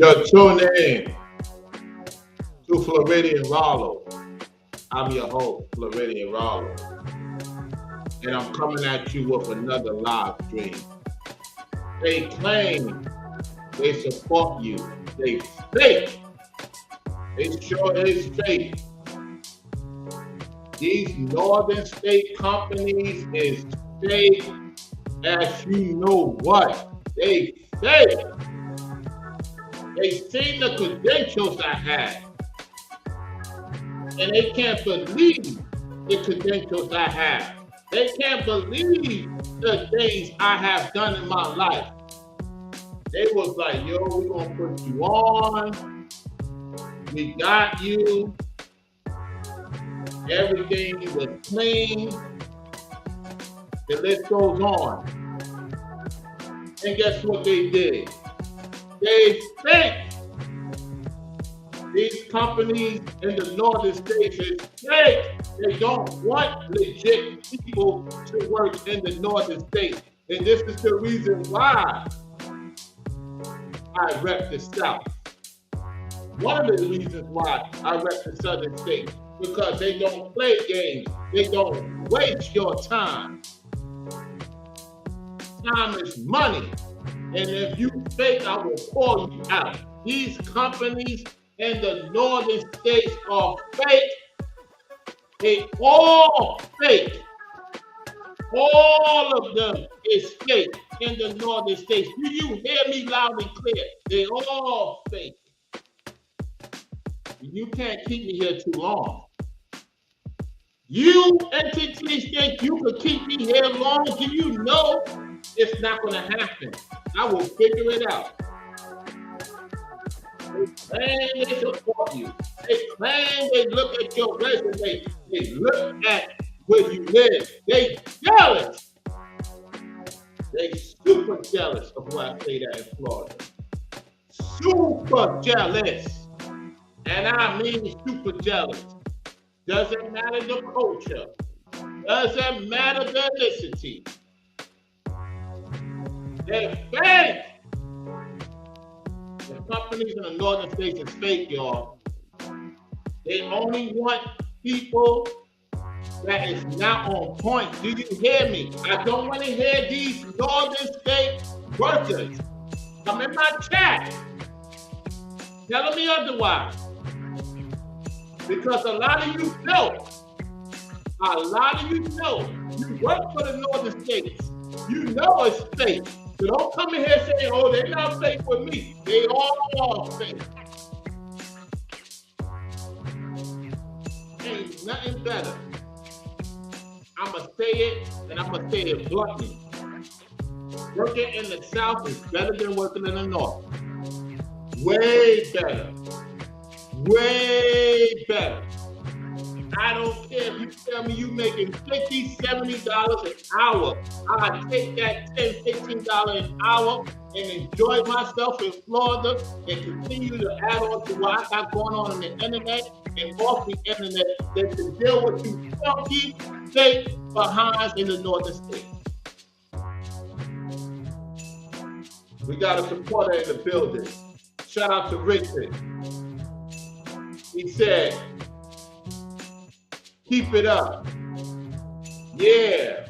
You're tuning in to Floridian Rollo. I'm your host, Floridian Rollo. And I'm coming at you with another live stream. They claim they support you. They fake. It sure is fake. These northern state companies is fake as you know what. They fake. They seen the credentials I had. And they can't believe the credentials I have. They can't believe the things I have done in my life. They was like, yo, we're going to put you on. We got you. Everything was clean. The list goes on. And guess what they did? They faked. These companies in the northern states is fake. They don't want legit people to work in the northern states. And this is the reason why I rep the South. One of the reasons why I rep the southern states, because they don't play games. They don't waste your time. Time is money. And if you fake, I will call you out. These companies in the northern states are fake. They all fake. All of them is fake in the northern states. Do you hear me loud and clear? They all fake. You can't keep me here too long. You entities think you could keep me here long? Do you know it's not going to happen? I will figure it out. They claim they support you. They claim they look at your resume. They look at where you live. They jealous. They super jealous of where I say that in Florida. Super jealous. And I mean super jealous. Doesn't matter the culture. Doesn't matter the ethnicity. They're fake. The companies in the northern states is fake, y'all. They only want people that is not on point. Do you hear me? I don't want to hear these northern state workers come in my chat telling me otherwise. Because a lot of you know, you work for the northern states. You know it's fake. So don't come in here saying, oh, they're not fake with me. They all are fake. Ain't nothing better. I'm going to say it, and I'm going to say it bluntly. Working in the South is better than working in the North. Way better. Way better. I don't care if you tell me you making $50, $70 an hour. I take that $10, $15 an hour and enjoy myself in Florida and continue to add on to what I got going on the internet and off the internet than to deal with you funky, fake behinds in the northern states. We got a supporter in the building. Shout out to Richard. He said, keep it up. Yeah,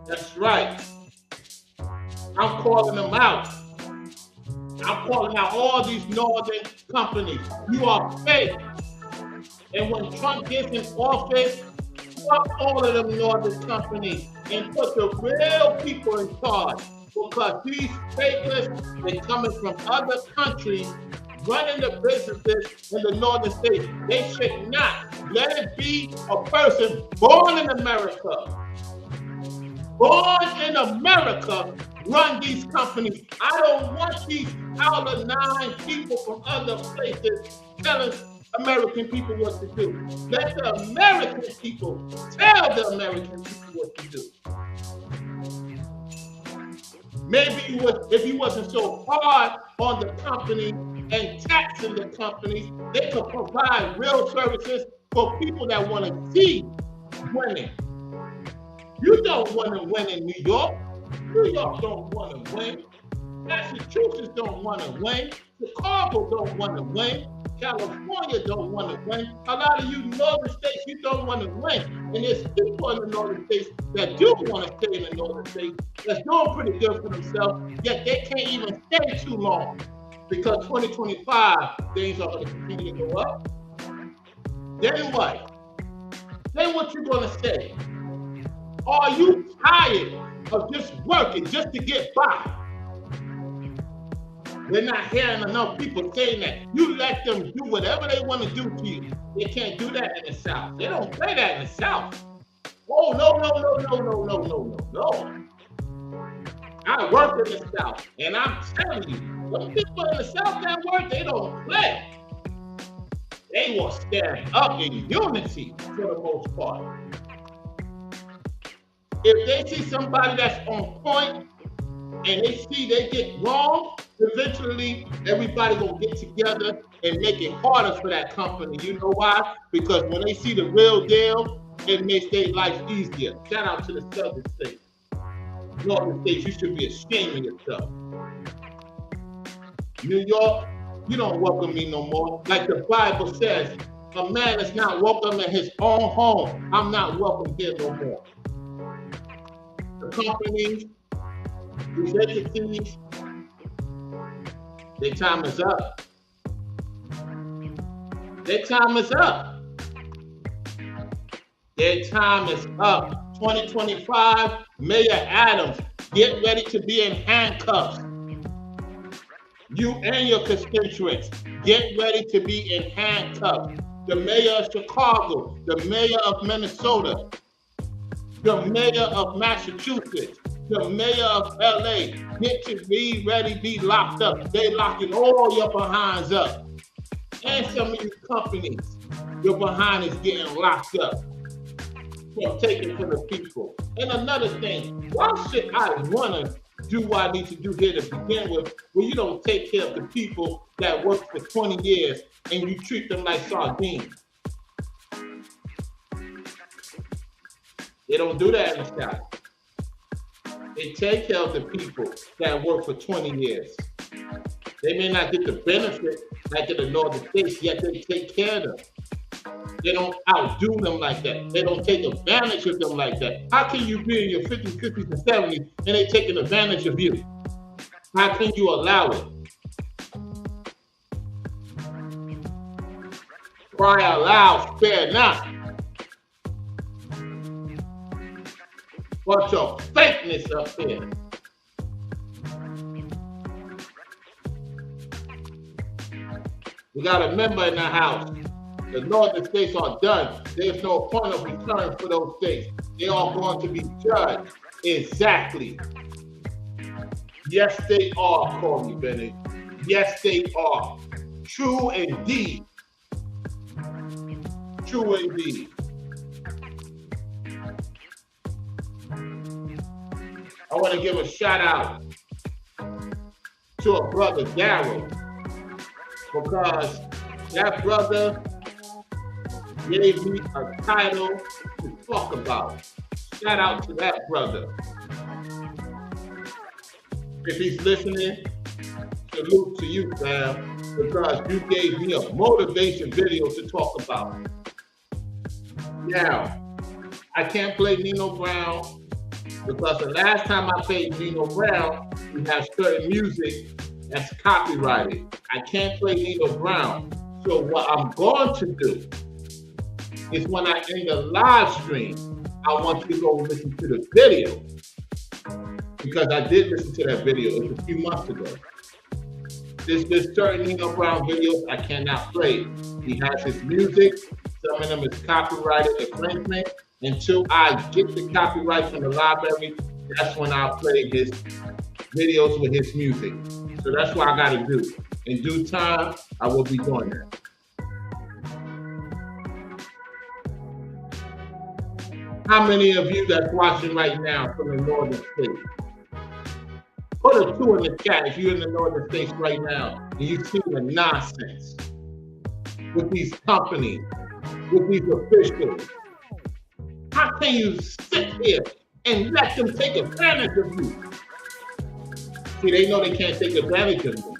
that's right. I'm calling them out. I'm calling out all these northern companies. You are fake. And when Trump gets in office, fuck all of them northern companies and put the real people in charge. Because these fakers, they coming from other countries running the businesses in the northern states. They should not let it be a person born in America. Born in America, run these companies. I don't want these out of 9 people from other places telling American people what to do. Let the American people tell the American people what to do. Maybe if he wasn't so hard on the company and taxing the companies, they could provide real services for people that want to see winning. You don't want to win in New York. New York don't want to win. Massachusetts don't want to win. Chicago don't want to win. California don't want to win. A lot of you northern states, you don't want to win. And there's people in the northern states that do want to stay in the northern states that's doing pretty good for themselves, yet they can't even stay too long. Because 2025, things are going to continue to go up. Then what? Then what you going to say? Are you tired of just working just to get by? We're not hearing enough people saying that. You let them do whatever they want to do to you. They can't do that in the South. They don't play that in the South. Oh, no. I work in the South, and I'm telling you, those people in the South that work, they don't play. They will stand up in unity for the most part. If they see somebody that's on point and they see they get wrong, eventually everybody gonna get together and make it harder for that company. You know why? Because when they see the real deal, it makes their life easier. Shout out to the southern states. Northern states, you should be ashamed of yourself. New York, you don't welcome me no more. Like the Bible says, a man is not welcome in his own home. I'm not welcome here no more. The companies, these entities, their time is up. Their time is up. Their time is up. 2025, Mayor Adams, get ready to be in handcuffs. You and your constituents, get ready to be in handcuffs. The mayor of Chicago, the mayor of Minnesota, the mayor of Massachusetts, the mayor of LA, get to be ready to be locked up. They locking all your behinds up. And some of you companies, your behind is getting locked up from taking from the people. And another thing, why should I want to do what I need to do here to begin with when you don't take care of the people that work for 20 years and you treat them like sardines? They don't do that in the South. They take care of the people that work for 20 years. They may not get the benefit like in the northern states, yet they take care of them. They don't outdo them like that. They don't take advantage of them like that. How can you be in your 50s, 60s, and 70s and they taking advantage of you? How can you allow it? Cry aloud, spare not. Bunch of fakeness up there. We got a member in the house. The northern states are done. There's no point of return for those states. They are going to be judged. Exactly. Yes, they are, Corey Bennett. Yes, they are. True indeed. True indeed. I want to give a shout out to a brother, Daryl, because that brother gave me a title to talk about. Shout out to that brother. If he's listening, salute to you, fam, because you gave me a motivation video to talk about. Now, I can't play Nino Brown because the last time I played Nino Brown, we have certain music that's copyrighted. I can't play Nino Brown. So what I'm going to do is when I end the live stream, I want you to go listen to the video. Because I did listen to that video. It was a few months ago. There's certain Nino Brown videos I cannot play. He has his music. Some of them is copyrighted infringement. Until I get the copyright from the library, that's when I'll play his videos with his music. So that's what I got to do. In due time, I will be doing that. How many of you that's watching right now from the northern states? Put a 2 in the chat if you're in the northern states right now and you see the nonsense with these companies, with these officials. How can you sit here and let them take advantage of you? See, they know they can't take advantage of me.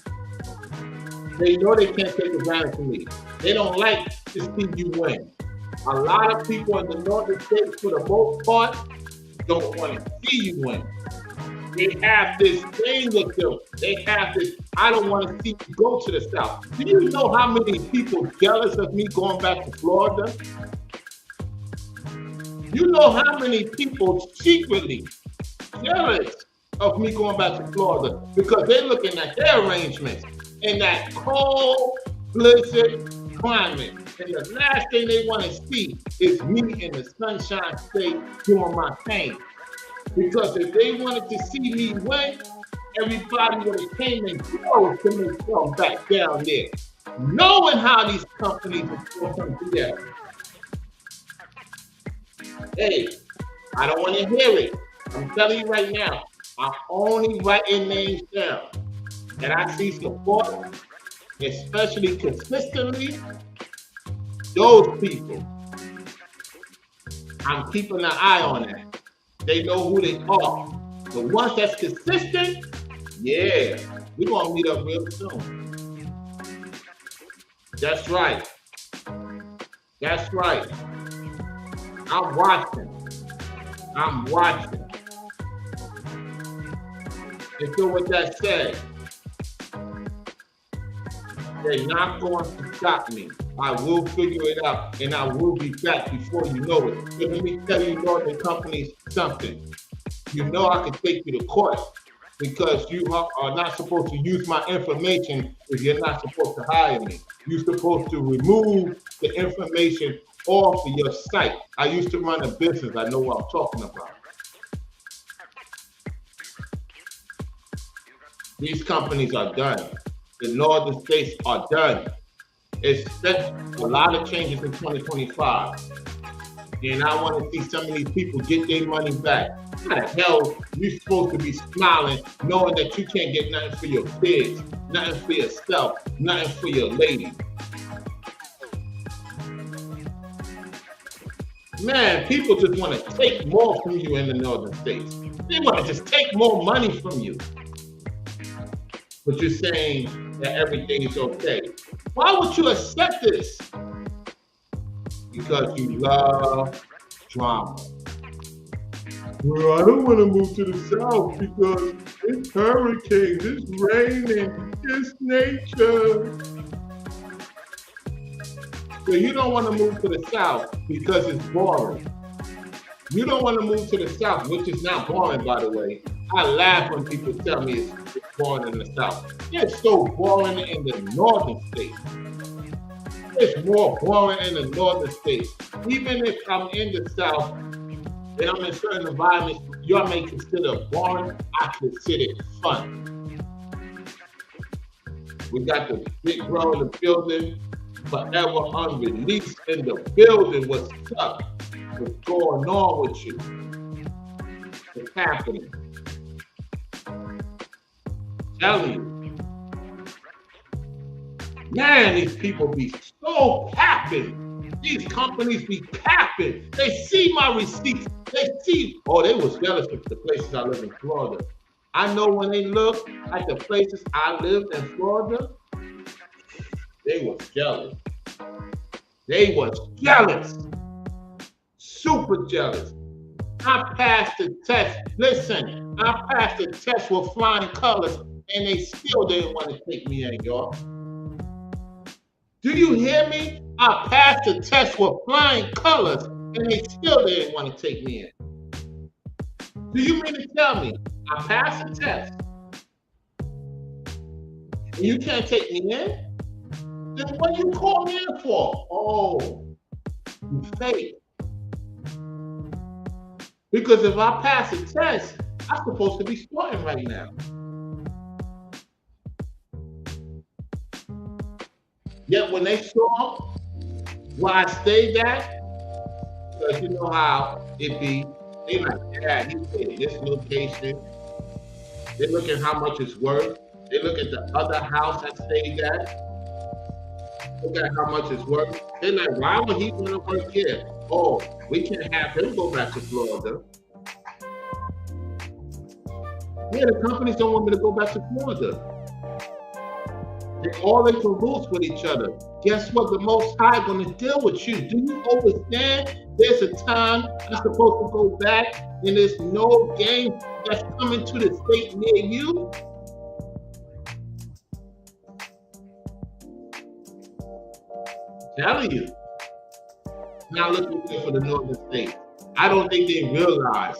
They know they can't take advantage of me. They don't like to see you win. A lot of people in the northern states, for the most part, don't want to see you win. They have this thing with them. They have this, I don't want to see you go to the South. Do you know how many people jealous of me going back to Florida? You know how many people secretly jealous of me going back to Florida because they're looking at their arrangements in that cold, blizzard climate. And the last thing they want to see is me in the Sunshine State doing my thing. Because if they wanted to see me win, everybody would have came and drove to themselves back down there, knowing how these companies are going to come together. Hey, I don't want to hear it. I'm telling you right now, I'm only writing names down. And I see support, especially consistently, those people. I'm keeping an eye on that. They know who they are. The ones that's consistent, yeah, we're going to meet up real soon. That's right. That's right. I'm watching. I'm watching. And so with that said, they're not going to stop me. I will figure it out, and I will be back before you know it. But let me tell you, Northern companies, something. You know I can take you to court because you are not supposed to use my information if you're not supposed to hire me. You're supposed to remove the information off of your site. I used to run a business. I know what I'm talking about. These companies are done. The northern states are done. It's a lot of changes in 2025. And I want to see some of these people get their money back. How the hell you supposed to be smiling knowing that you can't get nothing for your kids, nothing for yourself, nothing for your lady? Man, people just want to take more from you in the northern states. They want to just take more money from you. But you're saying that everything is okay. Why would you accept this? Because you love drama. Well, I don't want to move to the South because it's hurricanes, it's raining, it's nature. So you don't want to move to the South because it's boring. You don't want to move to the South, which is not boring, by the way. I laugh when people tell me it's boring in the South. It's so boring in the northern states. It's more boring in the northern states. Even if I'm in the South and I'm in certain environments y'all may consider boring, I consider it fun. We got the big bro in the building, forever unreleased in the building. What's up? What's going on with you? What's happening? Telling you. Man, these people be so capping. These companies be capping. They see my receipts. They see, oh, they was jealous of the places I live in Florida. I know when they look at the places I lived in Florida, they was jealous. They was jealous. Super jealous. I passed the test. Listen, I passed the test with flying colors, and they still didn't want to take me in, y'all. Do you hear me? I passed the test with flying colors, and they still didn't want to take me in. Do you mean to tell me I passed the test and you can't take me in? Then what you call me in for? Oh, you fake. Because if I pass the test, I'm supposed to be starting right now. Yet when they saw where I stayed at, because you know how it be, they like, yeah, he stayed in this location. They look at how much it's worth. They look at the other house I stayed at. Look at how much it's worth. They're like, why would he want to work here? Oh, we can't have him go back to Florida. Yeah, the companies don't want me to go back to Florida. They're all in cahoots with each other. Guess what? The Most High going to deal with you. Do you understand? There's a time I'm supposed to go back, and there's no game that's coming to the state near you. I'm telling you. Now looking good for the northern states. I don't think they realize.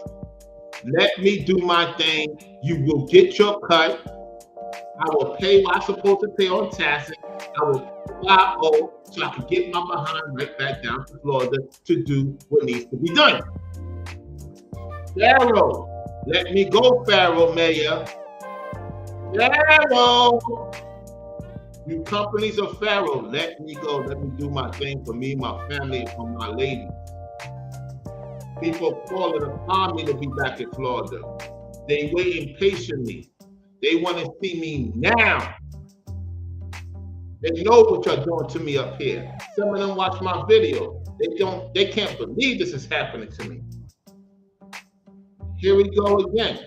Let me do my thing. You will get your cut. I will pay what I'm supposed to pay on taxes. I will fly over so I can get my behind right back down to Florida to do what needs to be done. Pharaoh, let me go, Pharaoh Mayor. Pharaoh, you companies of Pharaoh, let me go. Let me do my thing for me, my family, and for my ladies. People calling upon me to be back in Florida. They waiting patiently. They want to see me now. They know what you're doing to me up here. Some of them watch my video. They can't believe this is happening to me. Here we go again.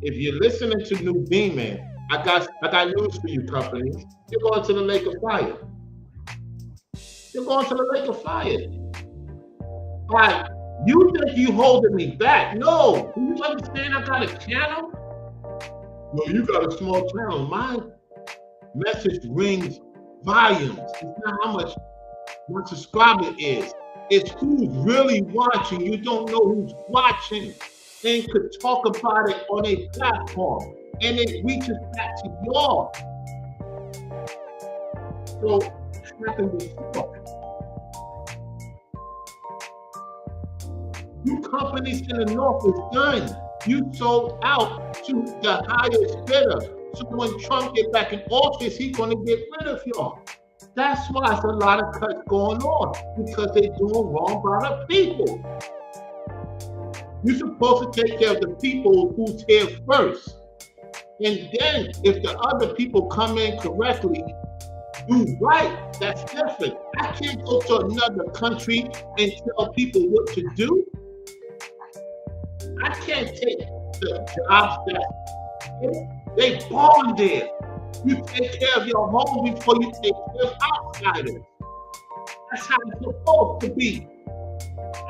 If you're listening to New Beeman, I got news for you, companies. You're going to the lake of fire. You're going to the lake of fire. Why? You think you holding me back? No. Do you understand I got a channel? Well, you got a small channel. My message rings volumes. It's not how much my subscriber is. It's who's really watching. You don't know who's watching and could talk about it on a platform. And it reaches back to y'all. So it's happened before. You companies in the north is done. You sold out to the highest bidder. So when Trump get back in office, he's going to get rid of y'all. That's why there's a lot of cuts going on, because they're doing wrong by the people. You're supposed to take care of the people who's here first. And then if the other people come in correctly, do right, that's different. I can't go to another country and tell people what to do. I can't take the jobs that they born there. You take care of your home before you take care of outsiders. That's how it's supposed to be.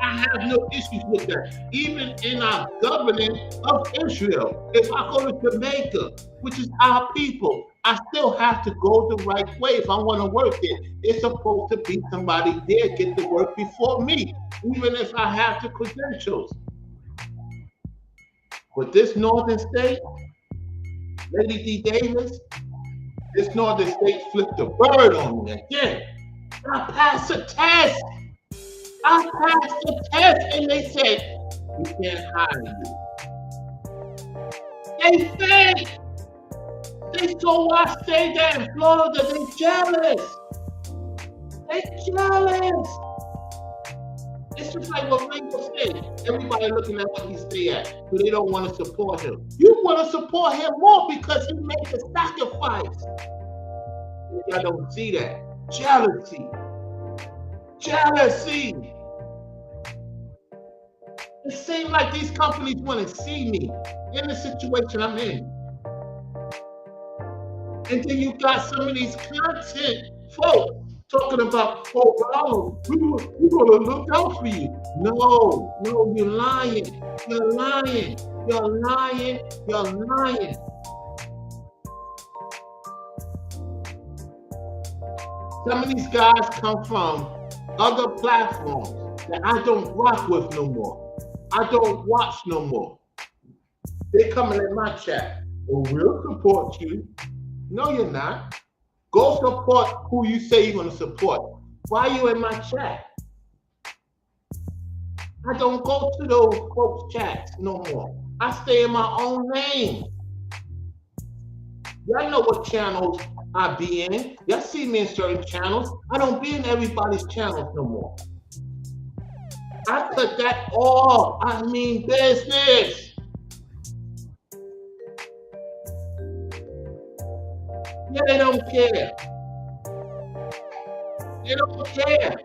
I have no issues with that. Even in our government of Israel, if I go to Jamaica, which is our people, I still have to go the right way. If I want to work there, it's supposed to be somebody there get to work before me, even if I have the credentials. But this northern state, Lady D. Davis, this northern state flipped the bird on me again. I passed the test. I passed the test, and they said, we can't hire you. They said, they saw why I stayed there in Florida. They jealous. They jealous. It's just like what Ringo said. Everybody looking at what he stay at, but they don't want to support him. You want to support him more because he made the sacrifice. Y'all don't see that. Jealousy. Jealousy. It seems like these companies want to see me in the situation I'm in. And then you got some of these content folks talking about, oh, wow, we're going to look out for you. No, you're lying. You're lying. You're lying. You're lying. Some of these guys come from other platforms that I don't rock with no more. I don't watch no more. They're coming in my chat. Well, we'll support you. No, you're not. Go support who you say you're going to support. Why are you in my chat? I don't go to those folks' chats no more. I stay in my own lane. Y'all know what channels I be in. Y'all see me in certain channels. I don't be in everybody's channels no more. I cut that off. I mean business. Yeah, they don't care. They don't care.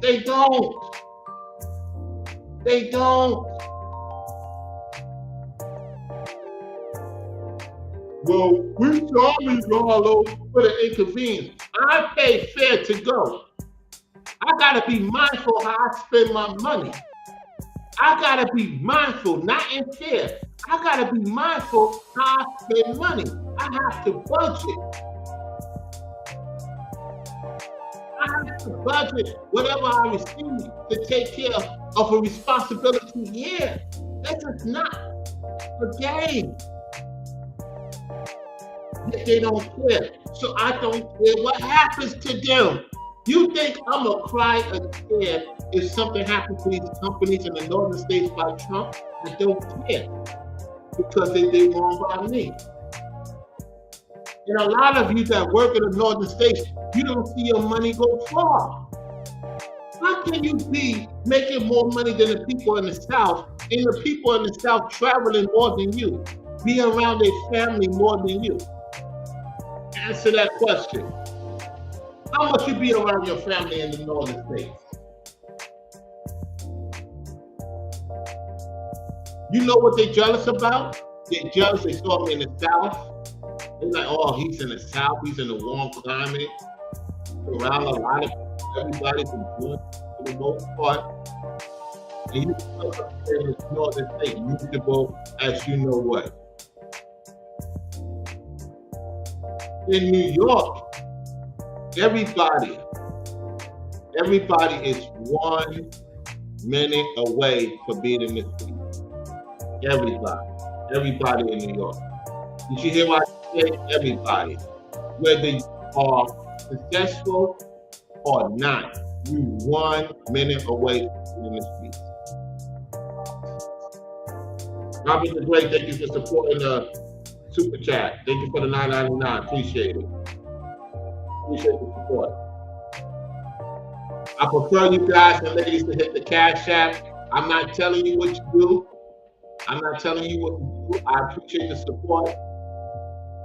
They don't. They don't. well, we sorry, Rollo, for the inconvenience. I pay fare to go. I gotta be mindful how I spend my money. I gotta be mindful, not in fear. I gotta be mindful how I spend money. I have to budget. I have to budget whatever I receive to take care of a responsibility here. This is not a game. They don't care. So I don't care what happens to them. You think I'm gonna cry and care if something happens to these companies in the northern states by Trump? I don't care because they did wrong by me. And a lot of you that work in the northern states, you don't see your money go far. How can you be making more money than the people in the South, and the people in the South traveling more than you, be around their family more than you? Answer that question. How much you be around your family in the northern states? You know what they're jealous about? They're jealous they saw me in the South. They're like, oh, he's in the South, he's in a warm climate, around a lot of everybody's enjoying for the most part. And you come up here in the northern state, miserable as you know what. In New York, everybody is 1 minute away from being in the city. Everybody in New York. Did you hear what I said? Everybody. Whether you are successful or not, you 1 minute away from being in the streets. Robert the Great, thank you for supporting the Super Chat. Thank you for the $9.99. Appreciate it. Appreciate the support. I prefer you guys and ladies to hit the Cash App. I'm not telling you what to do. I'm not telling you what to do. I appreciate the support.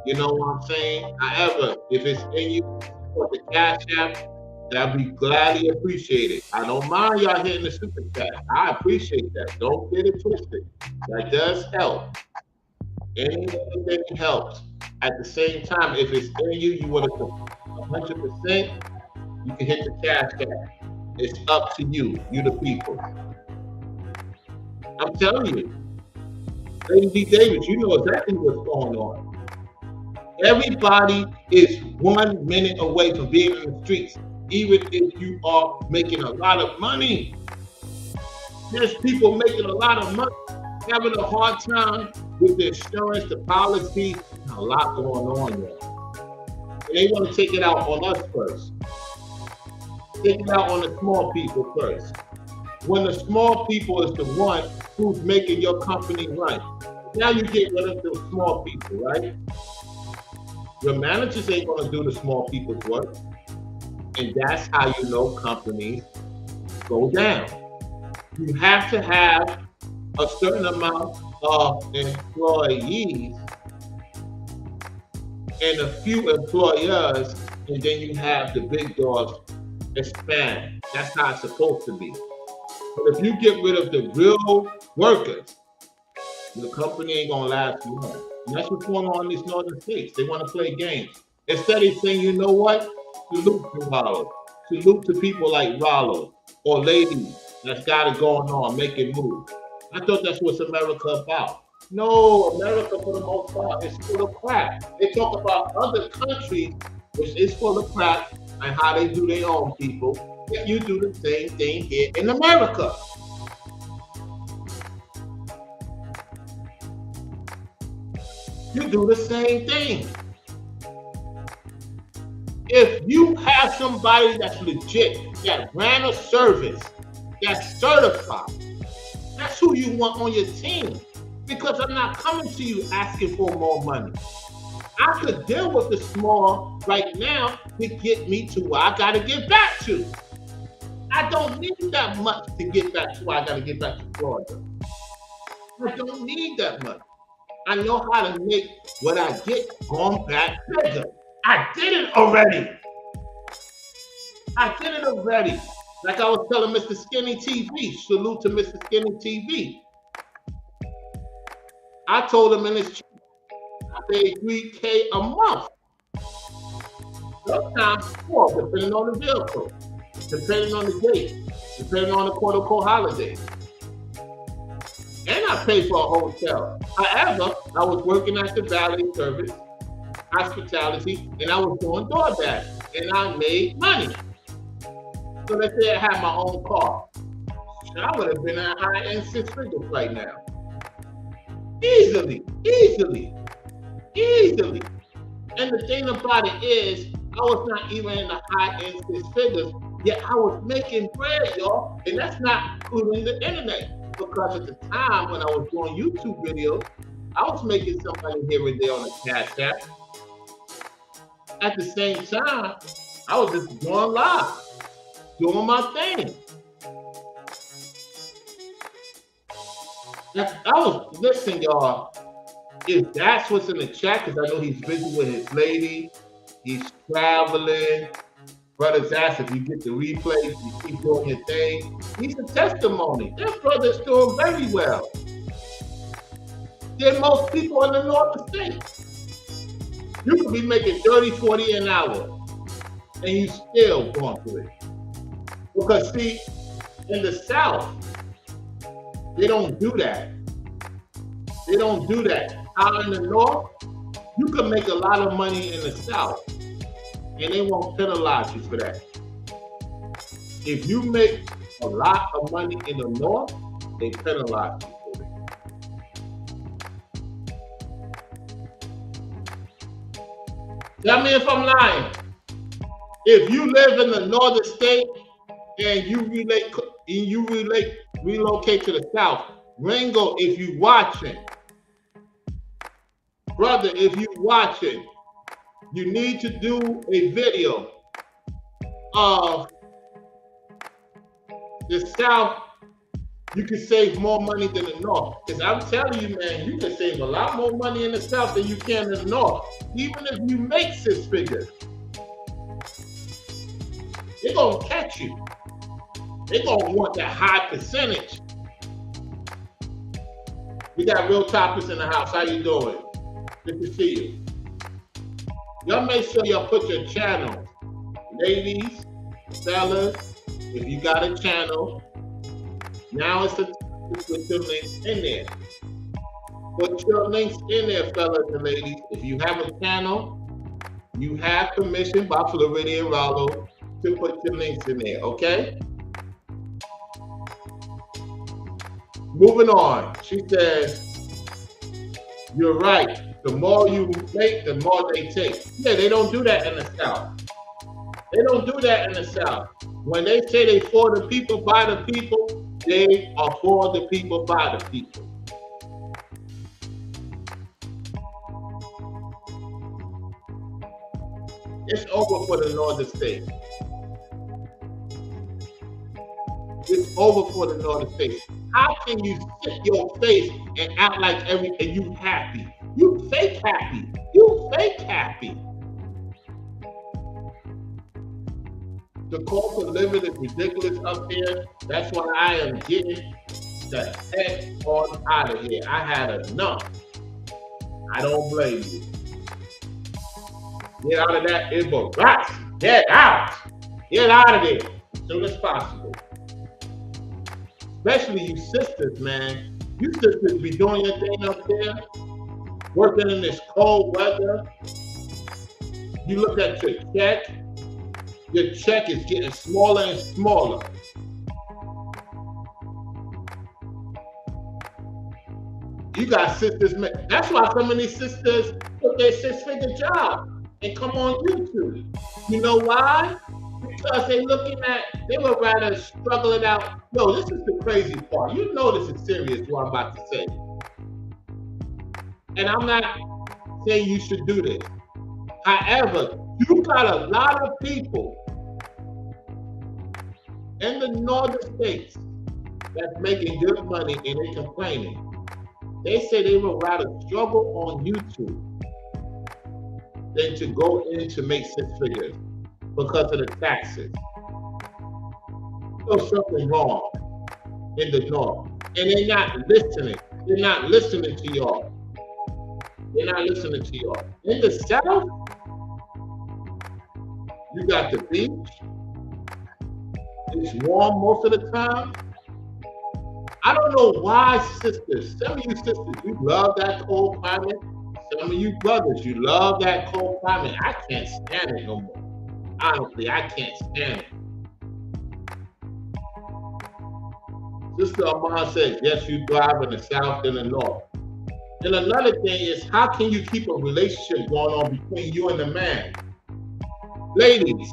You know what I'm saying? However, if it's in you, support the Cash App, that'd be gladly appreciated. I don't mind y'all hitting the Super Chat. I appreciate that. Don't get it twisted. That does help. Anything helps. At the same time, if it's in you, you want to 100%, you can hit the Cash App. It's up to you, the people. I'm telling you, Lady D. Davis, you know exactly what's going on. Everybody is 1 minute away from being in the streets, even if you are making a lot of money. There's people making a lot of money, having a hard time with the insurance, the policy, a lot going on there. And they want to take it out on us first. Take it out on the small people first. When the small people is the one who's making your company run. Now you get rid of the small people, right? Your managers ain't gonna do the small people's work. And that's how you know companies go down. You have to have a certain amount of employees and a few employers, and then you have the big dogs expand. That's how it's supposed to be. But if you get rid of the real workers, the company ain't gonna last long. And that's what's going on in these northern states. They want to play games. Instead of saying, you know what? Salute to Rollo. Salute to people like Rollo or ladies that's got it going on, making moves. I thought that's what's America about. No, America for the most part is full of crap. They talk about other countries, which is full of crap, and how they do their own people. Yet you do the same thing here in America. You do the same thing. If you have somebody that's legit, that ran a service, that's certified, that's who you want on your team. Because I'm not coming to you asking for more money. I could deal with the small right now to get me to where I gotta get back to. I don't need that much to get back to where I gotta get back to Florida. I don't need that much. I know how to make what I get going back bigger. I did it already. Like I was telling Mr. Skinny TV, salute to Mr. Skinny TV. I told him in his chat, I pay $3K a month. Sometimes 4, depending on the vehicle, depending on the date, depending on the quote-unquote holiday. And I pay for a hotel. However, I was working at the valet service, hospitality, and I was doing DoorDash, and I made money. So let's say I had my own car. I would have been at high-end 6 figures right now. Easily. And the thing about it is, I was not even in the high-end 6 figures, yet I was making bread, y'all. And that's not including the internet. Because at the time when I was doing YouTube videos, I was making some money here and there on the Cash App. At the same time, I was just going live, doing my thing. Listen, y'all, if that's what's in the chat, because I know he's busy with his lady, he's traveling. Brothers ask if you get the replays, you keep doing your thing. He's a testimony. This brother's doing very well. Than most people in the northern states. You could be making 30, 40 an hour, and you still going through it. Because see, in the South, they don't do that. They don't do that. Out in the North, you can make a lot of money in the South, and they won't penalize you for that. If you make a lot of money in the North, they penalize you for it. Tell me if I'm lying. If you live in the northern state and you relocate to the South, Ringo, if you watching, brother, if you watching, you need to do a video of the South. You can save more money than the North. Because I'm telling you, man, you can save a lot more money in the South than you can in the North. Even if you make 6 figures. They're going to catch you. They're going to want that high percentage. We got Real Topics in the house. How you doing? Good to see you. Y'all make sure y'all put your channel. Ladies, fellas, if you got a channel, now it's the time to put your links in there. Put your links in there, fellas and ladies. If you have a channel, you have permission by Floridian Rollo to put your links in there, okay? Moving on. She says, you're right. The more you make, the more they take. Yeah, they don't do that in the South. They don't do that in the South. When they say they for the people, by the people, they are for the people, by the people. It's over for the northern states. It's over for the northern states. How can you sit your face and act like and you happy? You fake happy. You fake happy. The cost of living is ridiculous up here. That's why I am getting the heck on out of here. I had enough. I don't blame you. Get out of that Ibaraki. Get out. Get out of there as soon as possible. Especially you sisters, man. You sisters be doing your thing up there, working in this cold weather. You look at your check is getting smaller and smaller. You got sisters, man. That's why some of these sisters put their 6-figure job and come on YouTube. You know why? Because they would rather struggle it out. No, this is the crazy part. You know this is serious, what I'm about to say. And I'm not saying you should do this. However, you got a lot of people in the northern states that's making good money and they're complaining. They say they would rather struggle on YouTube than to go in to make 6 figures because of the taxes. There's something wrong in the north. And they're not listening. They're not listening to y'all. They're not listening to y'all. In the South, you got the beach. It's warm most of the time. I don't know why, sisters. Some of you sisters, you love that cold climate. Some of you brothers, you love that cold climate. I can't stand it no more. Honestly, I can't stand it. Sister Amon says, yes, you thrive in the South and the North. And another thing is, how can you keep a relationship going on between you and the man? Ladies,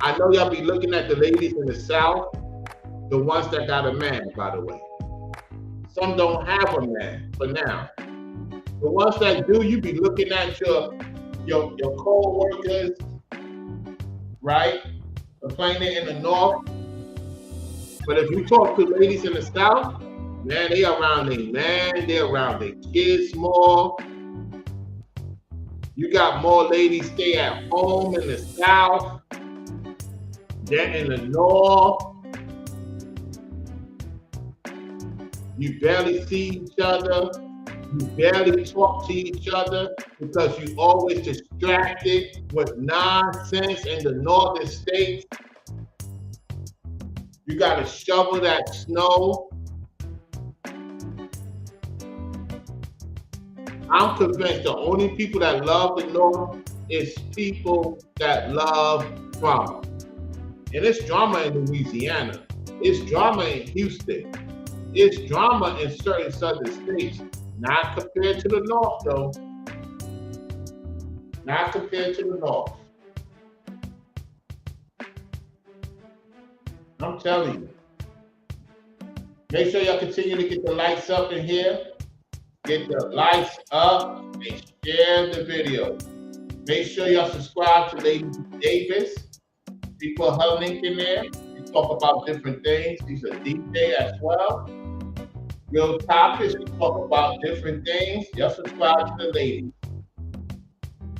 I know y'all be looking at the ladies in the South, the ones that got a man, by the way. Some don't have a man for now. The ones that do, you be looking at your co-workers, right? Complaining in the North. But if you talk to ladies in the South, man, they around their man, they're around their kids more. You got more ladies stay at home in the South than in the North. You barely see each other. You barely talk to each other because you always distracted with nonsense in the northern states. You got to shovel that snow. I'm convinced the only people that love the North is people that love drama. And it's drama in Louisiana. It's drama in Houston. It's drama in certain southern states. Not compared to the North, though. Not compared to the North. I'm telling you. Make sure y'all continue to get the lights up in here. Get the lights up and share the video. Make sure y'all subscribe to Lady Davis. We put her link in there. We talk about different things. She's a DJ as well. Real topics. We talk about different things. Y'all subscribe to the ladies.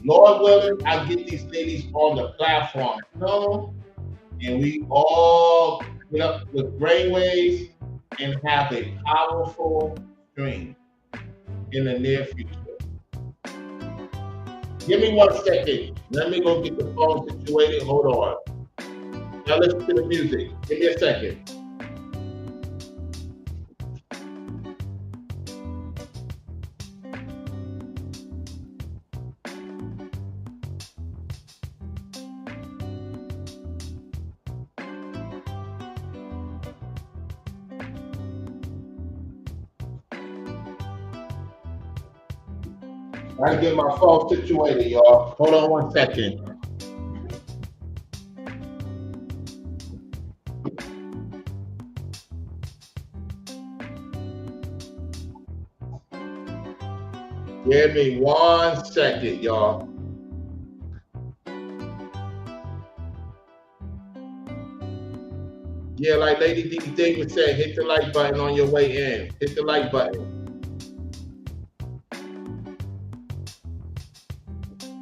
Lord willing, I get these ladies on the platform. And we all get up with brainwaves and have a powerful stream in the near future. Give me 1 second. Let me go get the phone situated. Hold on. Now listen to the music. Give me a second. I gotta get my phone situated, y'all. Hold on 1 second. Give me 1 second, y'all. Yeah, like Lady D. Davis said, hit the like button on your way in. Hit the like button.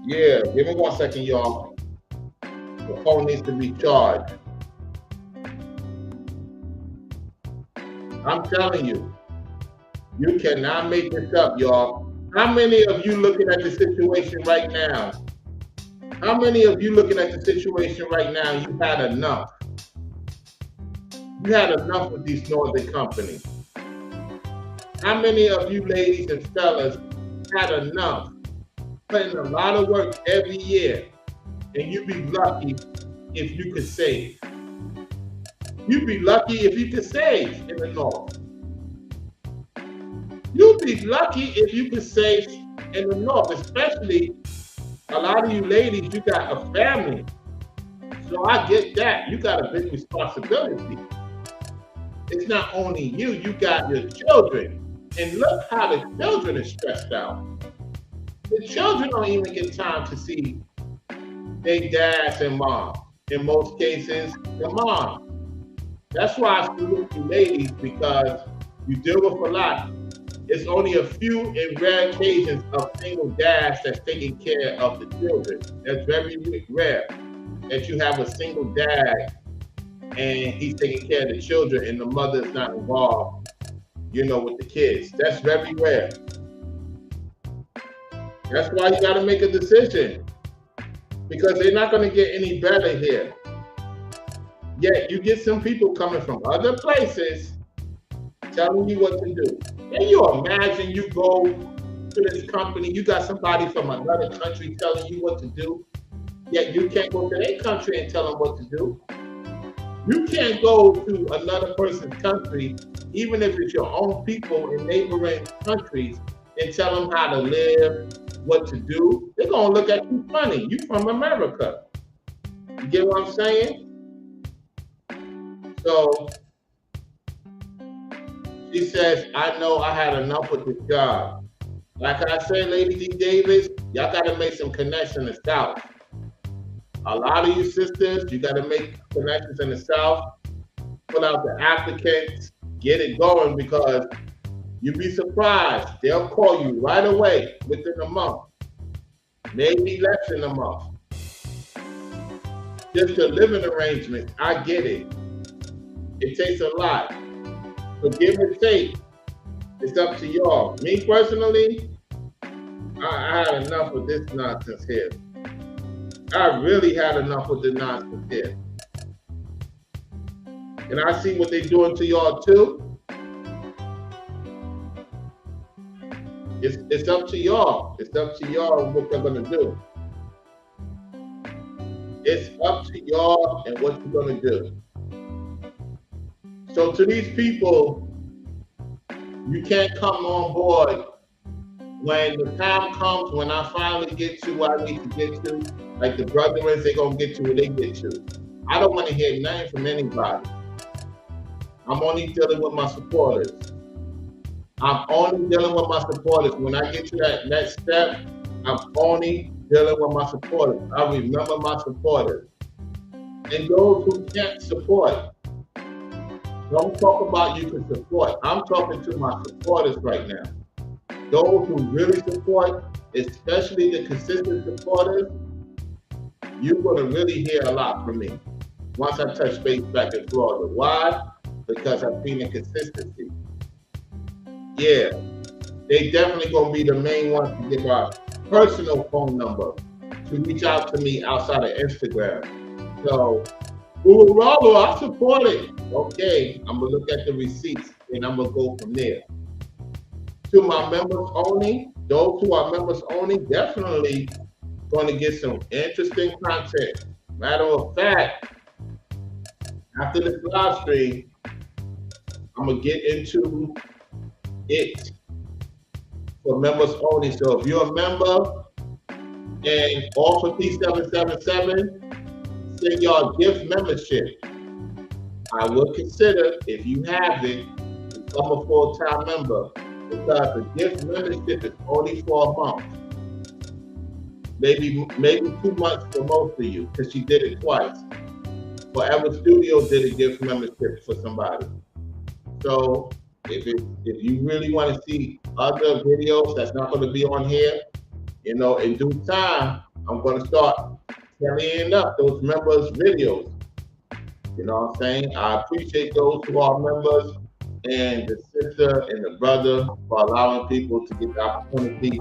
Yeah, give me 1 second, y'all. The phone needs to be charged. I'm telling you, you cannot make this up, y'all. How many of you looking at the situation right now? How many of you looking at the situation right now, you had enough? You had enough of these northern companies. How many of you ladies and fellas had enough? Putting a lot of work every year, and you'd be lucky if you could save. You'd be lucky if you could save in the North. You'd be lucky if you could save in the North, especially a lot of you ladies, you got a family. So I get that. You got a big responsibility. It's not only you, you got your children. And look how the children are stressed out. The children don't even get time to see their dads and mom. In most cases, the mom. That's why I salute you ladies, because you deal with a lot. It's only a few and rare occasions of single dads that's taking care of the children. That's very rare that you have a single dad and he's taking care of the children and the mother's not involved, with the kids. That's very rare. That's why you got to make a decision, because they're not going to get any better here. Yet you get some people coming from other places telling you what to do. Can you imagine you go to this company, you got somebody from another country telling you what to do, yet you can't go to their country and tell them what to do? You can't go to another person's country, even if it's your own people in neighboring countries, and tell them how to live, what to do. They're going to look at you funny. You from America. You get what I'm saying? So she says, I know I had enough with this job. Like I say, Lady D Davis, y'all got to make some connections in the South. A lot of you sisters, you got to make connections in the South. Put out the applicants, get it going, because you'd be surprised. They'll call you right away within a month, maybe less than a month. Just a living arrangement, I get it. It takes a lot. So give and take. It's up to y'all. Me personally, I had enough of this nonsense here. I really had enough of the nonsense here. And I see what they're doing to y'all too. It's up to y'all. It's up to y'all what they're gonna do. It's up to y'all and what you're gonna do. So to these people, you can't come on board when the time comes, when I finally get to where I need to get to, like the brethren, they're gonna get to where they get to. I don't want to hear nothing from anybody. I'm only dealing with my supporters. I'm only dealing with my supporters. When I get to that next step, I'm only dealing with my supporters. I remember my supporters. And those who can't support, don't talk about you can support. I'm talking to my supporters right now. Those who really support, especially the consistent supporters, you're going to really hear a lot from me once I touch base back in Florida. Why? Because I've seen the consistency. Yeah, they definitely going to be the main ones to give our personal phone number to reach out to me outside of Instagram. So, Rollo, I support it. Okay, I'm going to look at the receipts and I'm going to go from there. To my members only, those who are members only, definitely going to get some interesting content. Matter of fact, after this live stream, I'm going to get into it for members only. So if you're a member and offer P777, send y'all gift membership. I will consider, if you have it, become a full-time member, because the gift membership is only for a month. Maybe 2 months for most of you, because she did it twice. Forever Studio did a gift membership for somebody. So if you really want to see other videos that's not going to be on here, in due time, I'm going to start carrying up those members' videos. You know what I'm saying? I appreciate those who are members and the sister and the brother for allowing people to get the opportunity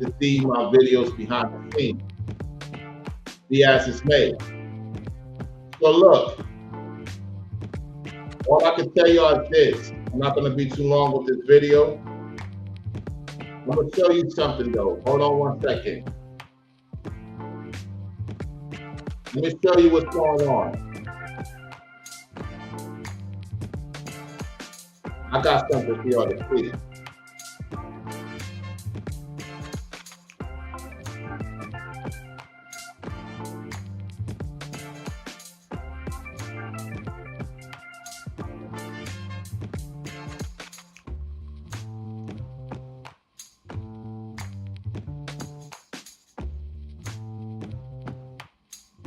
to see my videos behind the scenes. Be as it's made. So look, all I can tell y'all is this. I'm not going to be too long with this video. I'm going to show you something though. Hold on one second. Let me show you what's going on. I got something for y'all to see.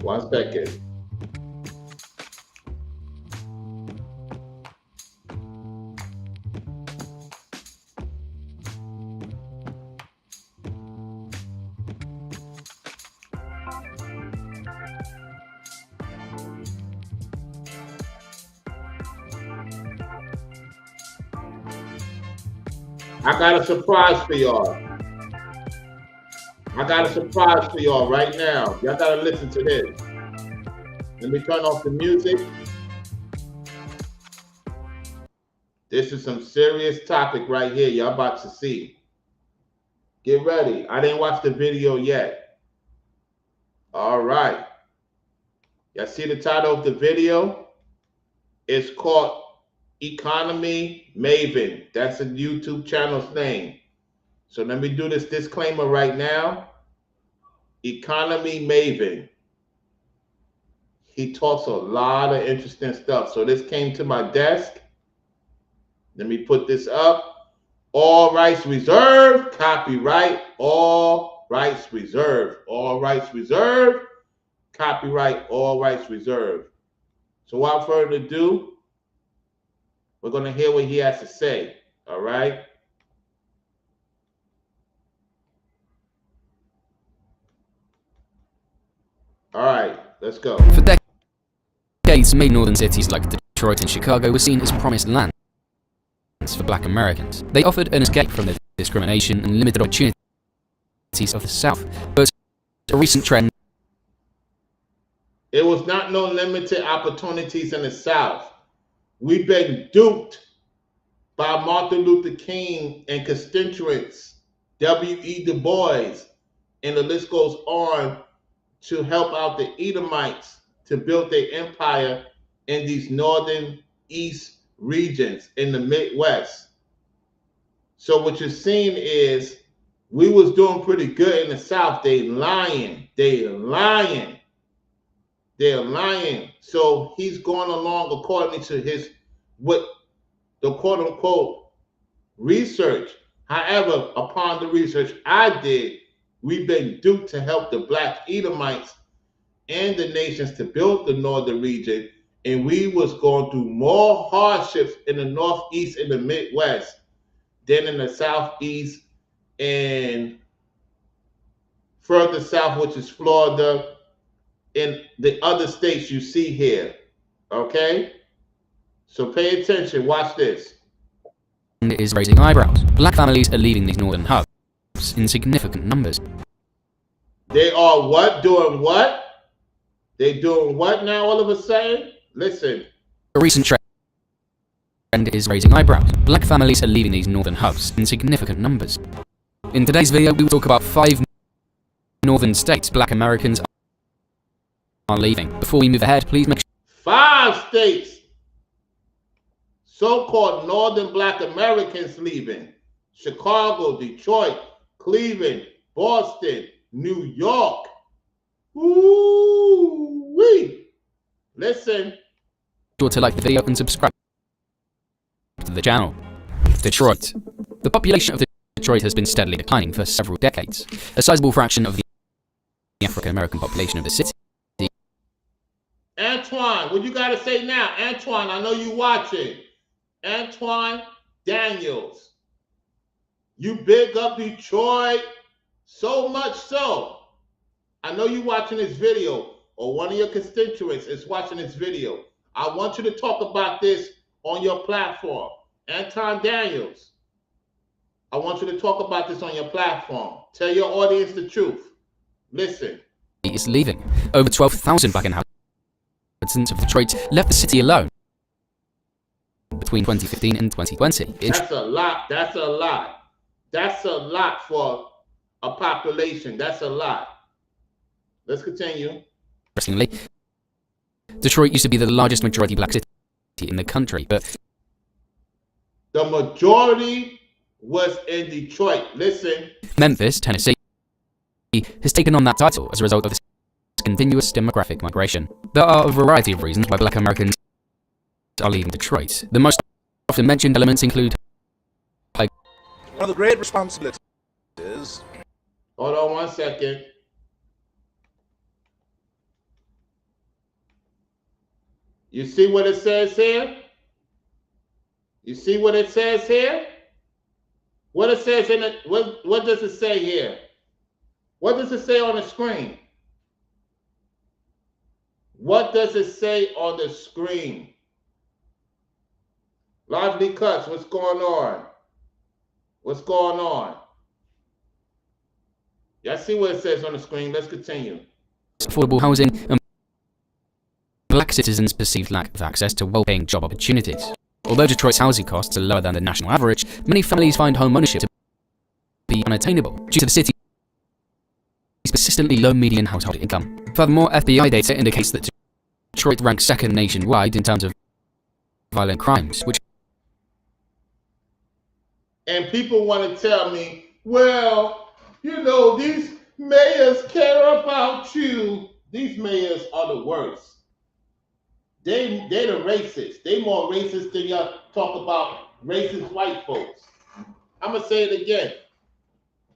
One second. I got a surprise for y'all. I got a surprise for y'all right now. Y'all gotta listen to this. Let me turn off the music. This is some serious topic right here. Y'all about to see. Get ready. I didn't watch the video yet. All right. Y'all see the title of the video? It's called Economy Maven. That's a YouTube channel's name. So let me do this disclaimer right now. Economy Maven. He talks a lot of interesting stuff. So this came to my desk. Let me put this up. All rights reserved. Copyright. All rights reserved. All rights reserved. Copyright. All rights reserved. So without further ado, we're going to hear what he has to say. All right. All right. Let's go. For decades, many northern cities like Detroit and Chicago were seen as promised lands for Black Americans. They offered an escape from the discrimination and limited opportunities of the South. But a recent trend. It was not no limited opportunities in the South. We've been duped by Martin Luther King and constituents, W.E. Du Bois, and the list goes on, to help out the Edomites to build their empire in these northern east regions in the Midwest. So what you're seeing is we was doing pretty good in the South. They lying. So he's going along according to his, what the quote unquote research. However, upon the research I did, we've been duped to help the Black Edomites and the nations to build the northern region, and we was going through more hardships in the Northeast and the Midwest than in the Southeast and further south, which is Florida, and the other states you see here. Okay? So pay attention. Watch this. Is raising eyebrows. Black families are leaving these northern hubs in significant numbers. They are what? Doing what? They doing what now all of a sudden? Listen. A recent trend is raising eyebrows. Black families are leaving these northern hubs in significant numbers. In today's video, we will talk about 5 northern states Black Americans are leaving. Before we move ahead, please make sure 5 states so-called northern Black Americans leaving. Chicago, Detroit, Cleveland, Boston, New York. Woo-wee. Listen. Be sure to like the video and subscribe to the channel. Detroit. The population of Detroit has been steadily declining for several decades. A sizable fraction of the African American population of the city. Antoine, what you got to say now? Antoine, I know you watching. Antoine Daniels. You big up Detroit so much so. I know you watching this video, or one of your constituents is watching this video. I want you to talk about this on your platform. Antoine Daniels, I want you to talk about this on your platform. Tell your audience the truth. Listen. He is leaving. Over 12,000 Black inhabitants of Detroit left the city alone between 2015 and 2020. That's a lot. That's a lot. That's a lot for a population. That's a lot. Let's continue. Interestingly, Detroit used to be the largest majority Black city in the country, but the majority was in Detroit. Listen. Memphis, Tennessee, has taken on that title as a result of this continuous demographic migration. There are a variety of reasons why Black Americans are leaving Detroit. The most often mentioned elements include one of the great responsibilities is... Hold on 1 second. You see what it says here? You see what it says here? What it says in it, what does it say here? What does it say on the screen? What does it say on the screen? Lively Cuts, what's going on? What's going on? Y'all see what it says on the screen? Let's continue. Affordable housing, and black citizens' perceived lack of access to well-paying job opportunities. Although Detroit's housing costs are lower than the national average, many families find home ownership to be unattainable due to the city's persistently low median household income. Furthermore, FBI data indicates that Detroit ranks second nationwide in terms of violent crimes, which... And people want to tell me, well, you know, these mayors care about you. These mayors are the worst. They're the racists. They more racist than y'all talk about racist white folks. I'm going to say it again.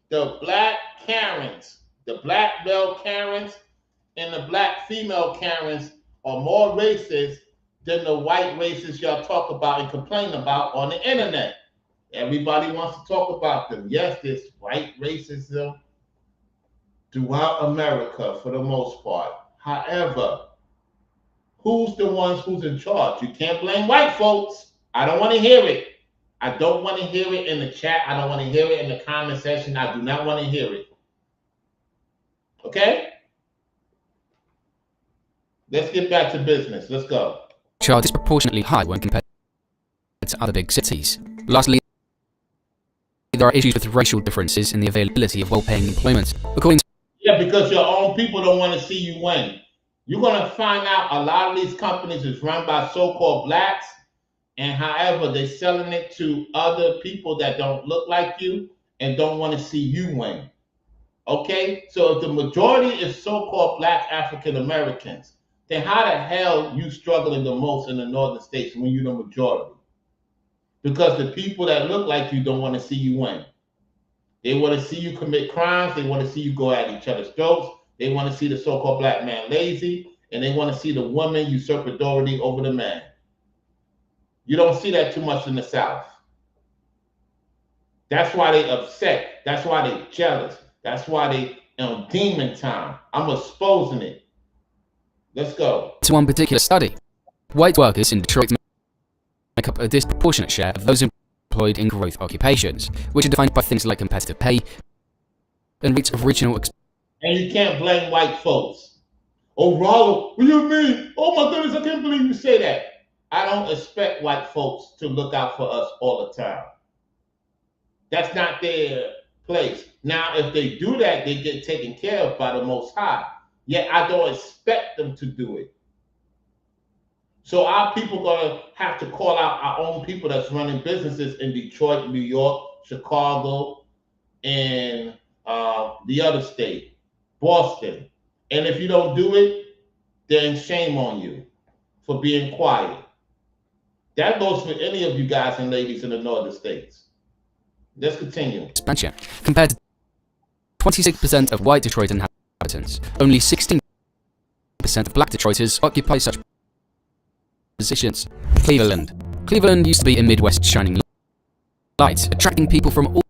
The black Karens, the black male Karens, and the black female Karens are more racist than the white racists y'all talk about and complain about on the internet. Everybody wants to talk about them. Yes, there's white racism throughout America for the most part. However, who's the ones who's in charge? You can't blame white folks. I don't want to hear it. I don't want to hear it in the chat. I don't want to hear it in the comment section. I do not want to hear it. Okay? Let's get back to business. Let's go. Are disproportionately high when compared to other big cities. Lastly, there are issues with racial differences in the availability of well-paying employment. Yeah, because your own people don't want to see you win. You're going to find out a lot of these companies is run by so-called blacks, and however, they're selling it to other people that don't look like you and don't want to see you win. Okay? So if the majority is so-called black African Americans, then how the hell you struggling the most in the northern states when you're the majority? Because the people that look like you don't want to see you win. They want to see you commit crimes. They want to see you go at each other's throats. They want to see the so-called black man lazy, and they want to see the woman usurp authority over the man. You don't see that too much in the South. That's why they upset. That's why they jealous. That's why they demon time. I'm exposing it. Let's go. To one particular study, white workers in Detroit make up a disproportionate share of those employed in growth occupations, which are defined by things like competitive pay and rates of regional And you can't blame white folks. Oh, Rollo, what do you mean? Oh my goodness, I can't believe you say that. I don't expect white folks to look out for us all the time. That's not their place. Now, if they do that, they get taken care of by the Most High. Yet I don't expect them to do it. So our people are going to have to call out our own people that's running businesses in Detroit, New York, Chicago, and the other state, Boston. And if you don't do it, then shame on you for being quiet. That goes for any of you guys and ladies in the northern states. Let's continue. Expansion. Compared to 26% of white Detroit inhabitants, only 16% of black Detroiters occupy such positions. Cleveland. Cleveland used to be a Midwest shining light, attracting people from all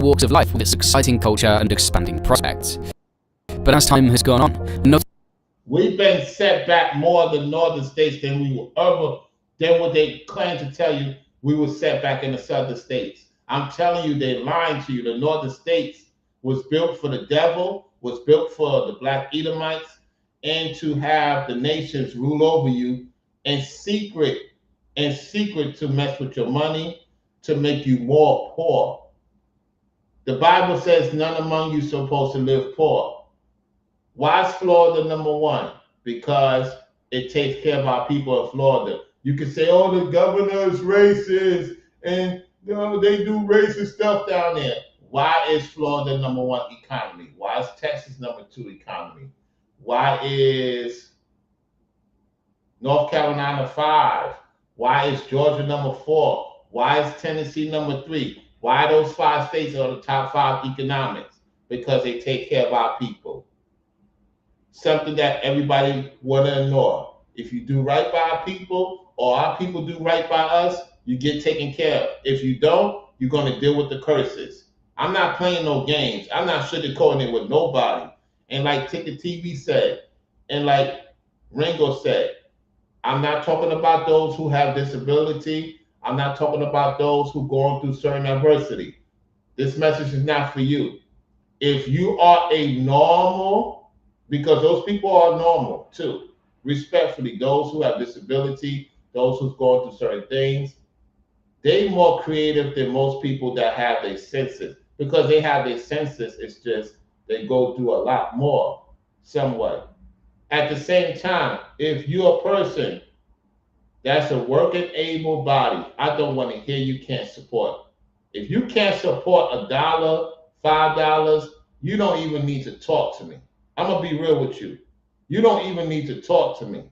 walks of life with its exciting culture and expanding prospects. But as time has gone on, we've been set back more in the northern states than we were ever, than what they claim to tell you we were set back in the southern states. I'm telling you, they're lying to you. The northern states was built for the devil, was built for the black Edomites, and to have the nations rule over you in secret to mess with your money, to make you more poor. The Bible says none among you supposed to live poor. Why is Florida number one? Because it takes care of our people in Florida. You can say, oh, the governor is racist and they do racist stuff down there. Why is Florida number one economy? Why is Texas number two economy? Why is North Carolina 5? Why is Georgia number 4? Why is Tennessee number 3? Why those 5 states are the top 5 economics? Because they take care of our people. Something that everybody want to ignore. If you do right by our people, or our people do right by us, you get taken care of. If you don't, you're going to deal with the curses. I'm not playing no games. I'm not sugarcoating it with nobody. And like Ticket TV said, and like Ringo said, I'm not talking about those who have disability. I'm not talking about those who are going through certain adversity. This message is not for you. If you are a normal, because those people are normal too, respectfully, those who have disability, those who've gone through certain things, they more creative than most people that have their senses. Because they have their senses, it's just they go through a lot more, somewhat. At the same time, if you're a person that's a working able body, I don't want to hear you can't support. If you can't support a dollar, $5, you don't even need to talk to me. I'm gonna be real with you. You don't even need to talk to me.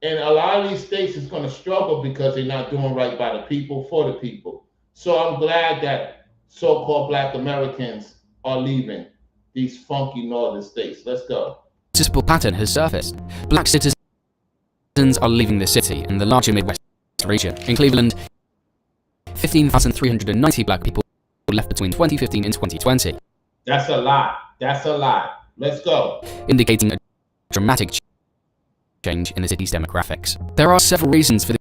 And a lot of these states is going to struggle because they're not doing right by the people for the people. So I'm glad that so-called Black Americans are leaving these funky northern states. Let's go. Noticeable pattern has surfaced. Black citizens are leaving the city and the larger Midwest region. In Cleveland, 15,390 black people left between 2015 and 2020. That's a lot. That's a lot. Let's go. Indicating a dramatic change in the city's demographics. There are several reasons for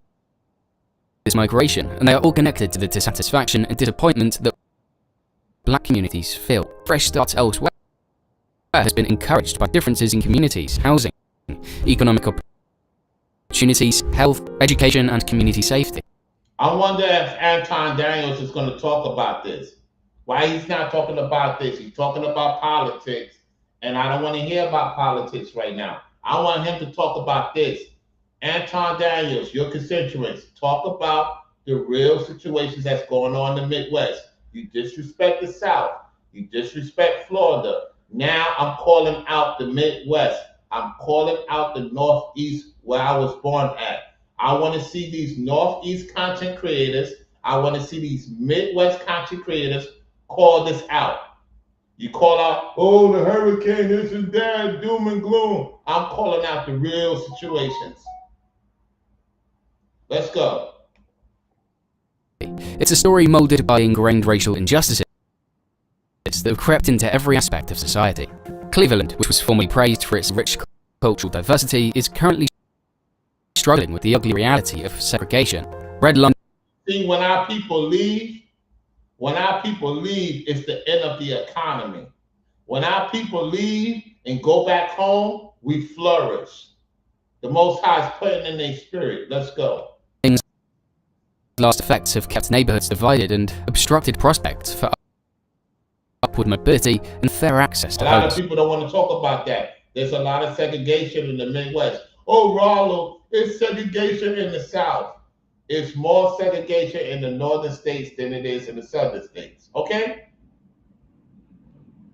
this migration, and they are all connected to the dissatisfaction and disappointment that black communities feel. Fresh starts elsewhere has been encouraged by differences in communities, housing, economic opportunities, health, education, and community safety. I wonder if Anton Daniels is going to talk about this. Why he's not talking about this? He's talking about politics, and I don't want to hear about politics right now. I want him to talk about this. Anton Daniels, your constituents, talk about the real situations that's going on in the Midwest. You disrespect the South. You disrespect Florida. Now I'm calling out the Midwest. I'm calling out the Northeast where I was born at. I want to see these Northeast content creators. I want to see these Midwest content creators call this out. You call out, oh, the hurricane, this and that, doom and gloom. I'm calling out the real situations. Let's go. It's a story molded by ingrained racial injustices that have crept into every aspect of society. Cleveland, which was formerly praised for its rich cultural diversity, is currently struggling with the ugly reality of segregation. Red London. See, when our people leave, it's the end of the economy. When our people leave and go back home, we flourish. The Most High is putting in their spirit. Let's go. Last effects have kept neighborhoods divided and obstructed prospects for upward mobility and fair access to homes. A lot homes. of people don't want to talk about that. There's a lot of segregation in the Midwest. Oh, Rollo, it's segregation in the South. It's more segregation in the northern states than it is in the southern states. Okay?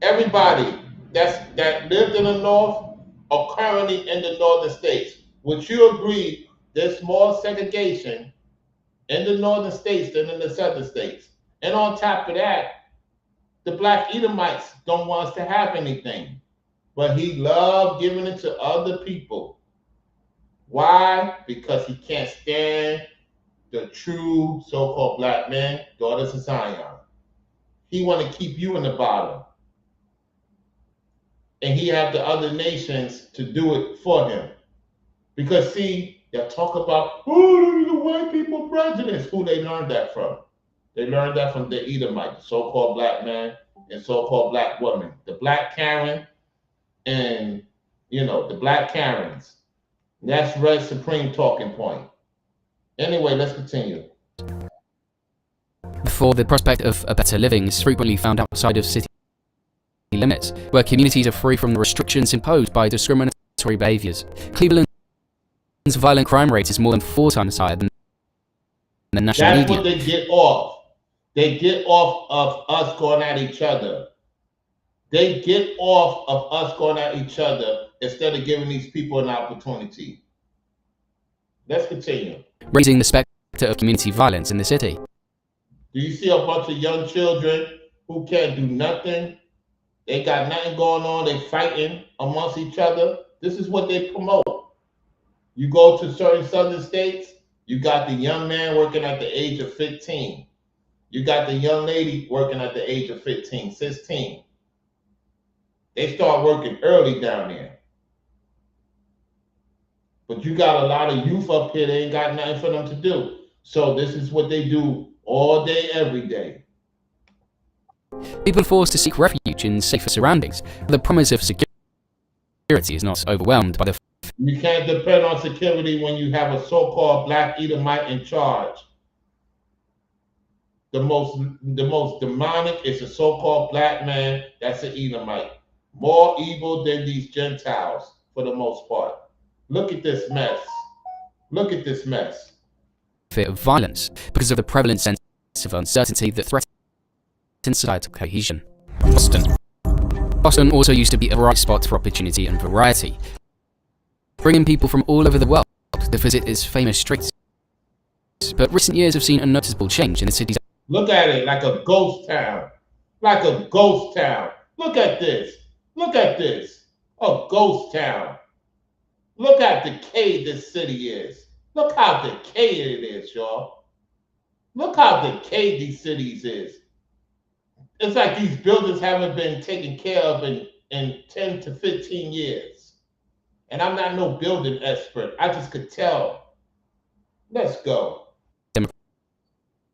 Everybody that lived in the north are currently in the northern states. Would you agree there's more segregation in the northern states than in the southern states? And on top of that, the Black Edomites don't want us to have anything, but he loved giving it to other people. Why? Because he can't stand the true so-called black men, daughters of Zion. He want to keep you in the bottom. And he have the other nations to do it for him. Because see, they talk about, oh, the white people prejudice. Who they learned that from? They learned that from the Edomite, the so-called black man and so-called black woman. The black Karen and, the black Karens. That's Red Supreme talking point. Anyway, let's continue. Before, the prospect of a better living is frequently found outside of city limits, where communities are free from the restrictions imposed by discriminatory behaviors. Cleveland's violent crime rate is more than 4 times higher than the national median. That's what they get off. They get off of us going at each other. They get off of us going at each other instead of giving these people an opportunity. Let's continue. Raising the specter of community violence in the city. Do you see a bunch of young children who can't do nothing? They got nothing going on. They fighting amongst each other. This is what they promote. You go to certain southern states, you got the young man working at the age of 15. You got the young lady working at the age of 15, 16. They start working early down there. But you got a lot of youth up here, they ain't got nothing for them to do. So this is what they do all day, every day. People are forced to seek refuge in safer surroundings. The promise of security is not overwhelmed by the You can't depend on security when you have a so-called black Edomite in charge. The most demonic is a so-called black man that's an Edomite. More evil than these Gentiles for the most part. Look at this mess. Look at this mess. fear of violence because of the prevalent sense of uncertainty that threatens societal cohesion. Boston also used to be a bright spot for opportunity and variety, bringing people from all over the world to visit its famous streets. But recent years have seen a noticeable change in the city's. Look at it, like a ghost town. Like a ghost town. Look at this. Look at this. A ghost town. Look how decayed this city is. Look how decayed it is, y'all. Look how decayed these cities is. It's like these buildings haven't been taken care of in 10 to 15 years. And I'm not no building expert. I just could tell. Let's go.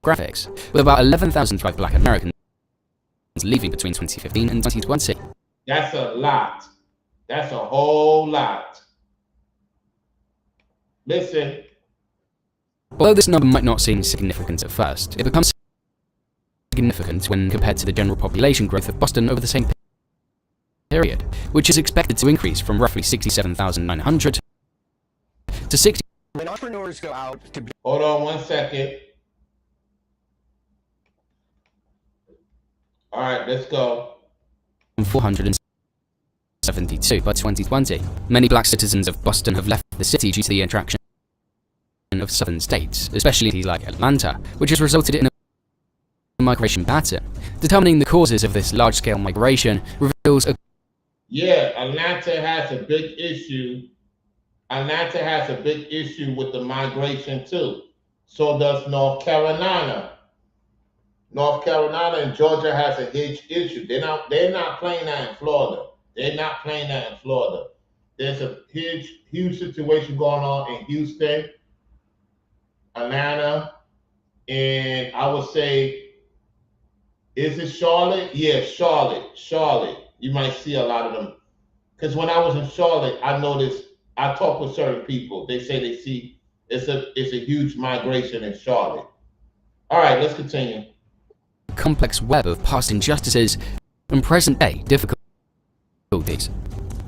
Demographics, with about 11,005 black Americans leaving between 2015 and 2020. That's a lot. That's a whole lot. Listen. Although this number might not seem significant at first, it becomes significant when compared to the general population growth of Boston over the same period, which is expected to increase from roughly 67,900 to 60. When entrepreneurs go out to Hold on 1 second. All right, let's go. 472 by 2020. Many black citizens of Boston have left the city due to the attraction of southern states, especially cities like Atlanta, which has resulted in a migration pattern. Determining the causes of this large-scale migration reveals a Atlanta has a big issue. Atlanta has a big issue with the migration too. So does North Carolina. North Carolina and Georgia has a huge issue. They're not playing that in Florida. They're not playing that in Florida. There's a huge situation going on in Houston, Atlanta, and I would say, is it Charlotte? Yeah, Charlotte. You might see a lot of them. Because when I was in Charlotte, I noticed, I talked with certain people. They say they see it's a huge migration in Charlotte. All right, let's continue. Complex web of past injustices and present-day difficulties.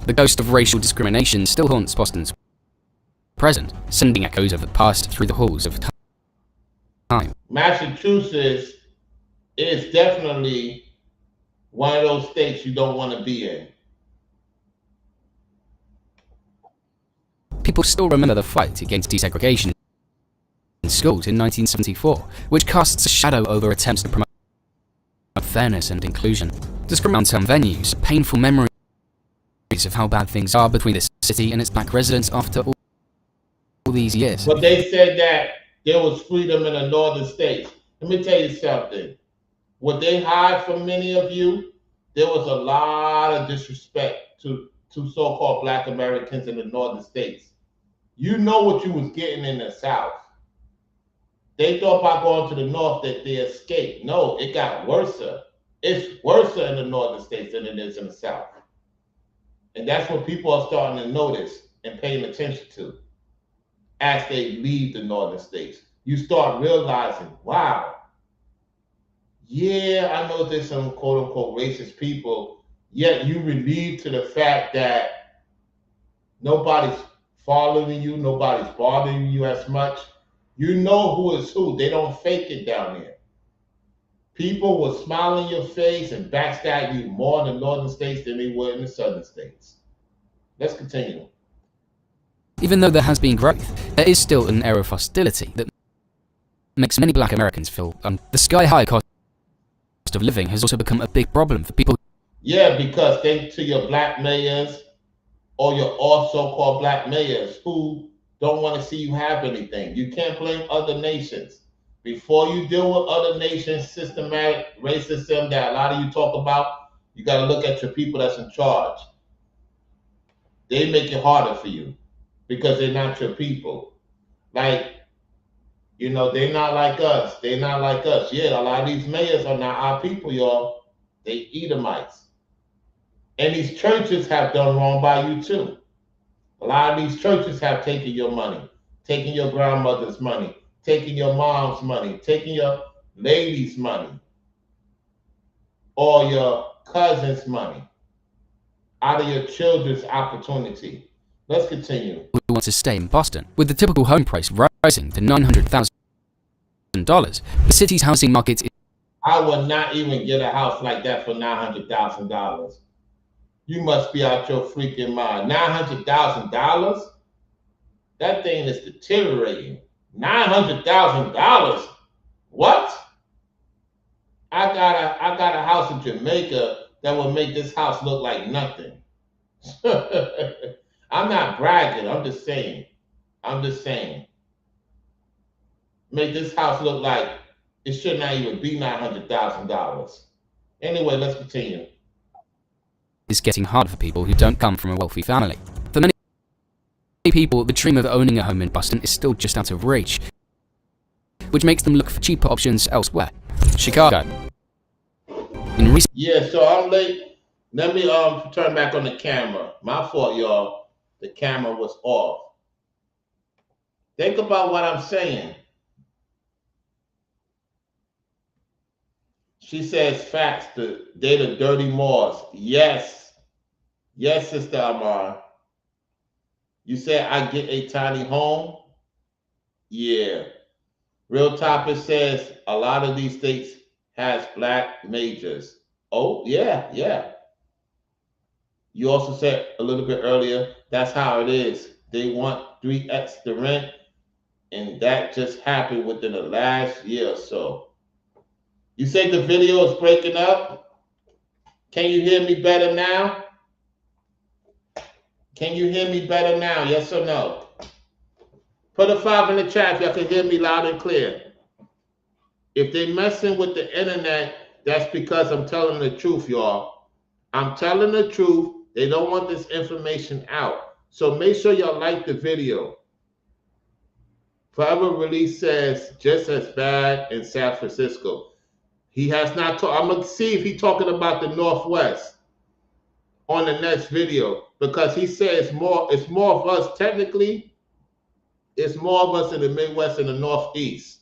The ghost of racial discrimination still haunts Boston's present, sending echoes of the past through the halls of time. Massachusetts is definitely one of those states you don't want to be in. People still remember the fight against desegregation in schools in 1974, which casts a shadow over attempts to promote fairness and inclusion. Discriminatory venues, painful memories of how bad things are between this city and its black residents after all these years. But they said that there was freedom in the northern states. Let me tell you something. What they hide from many of you, there was a lot of disrespect to so-called black Americans in the northern states. You know what you was getting in the South. They thought by going to the north that they escaped. No, it got worse. It's worse in the northern states than it is in the South. And that's what people are starting to notice and paying attention to as they leave the northern states. You start realizing, wow, yeah, I know there's some quote unquote racist people, yet you relieved to the fact that nobody's following you, nobody's bothering you as much. You know who is who. They don't fake it down there. People will smile in your face and backstab you more in the northern states than they would in the southern states. Let's continue. Even though there has been growth, there is still an air of hostility that makes many black Americans feel the sky-high cost of living has also become a big problem for people. Yeah, because to your black mayors or your all so-called black mayors who don't want to see you have anything. You can't blame other nations. Before you deal with other nations' systematic racism that a lot of you talk about, you got to look at your people that's in charge. They make it harder for you because they're not your people. Like, they're not like us. They're not like us. Yeah, a lot of these mayors are not our people, y'all. They Edomites. And these churches have done wrong by you too. A lot of these churches have taken your money, taking your grandmother's money, taking your mom's money, taking your lady's money, or your cousin's money out of your children's opportunity. Let's continue. Who want to stay in Boston. With the typical home price rising to $900,000, the city's housing market is I would not even get a house like that for $900,000. You must be out your freaking mind. $900,000? That thing is deteriorating. $900,000? What? I got a house in Jamaica that would make this house look like nothing. I'm not bragging. I'm just saying. Make this house look like it should not even be $900,000. Anyway, let's continue. is getting hard for people who don't come from a wealthy family. For many people, the dream of owning a home in Boston is still just out of reach, which makes them look for cheaper options elsewhere. Chicago. In recent Yeah, so I'm late. Let me turn back on the camera. My fault, y'all. The camera was off. Think about what I'm saying. She says facts, they the dirty Moors. Yes. Yes, Sister Amar. You said I get a tiny home? Yeah. Real Topic says a lot of these states has black majors. Oh, yeah. You also said a little bit earlier, that's how it is. They want 3x the rent, and that just happened within the last year or so. You say the video is breaking up? Can you hear me better now? Can you hear me better now? Yes or no? Put a 5 in the chat if y'all can hear me loud and clear. If they messing with the internet, that's because I'm telling the truth, y'all. I'm telling the truth. They don't want this information out. So make sure y'all like the video. Forever Release says just as bad in San Francisco. He has not talked. I'm going to see if he's talking about the Northwest on the next video, because he says it's more of us technically. It's more of us in the Midwest and the Northeast.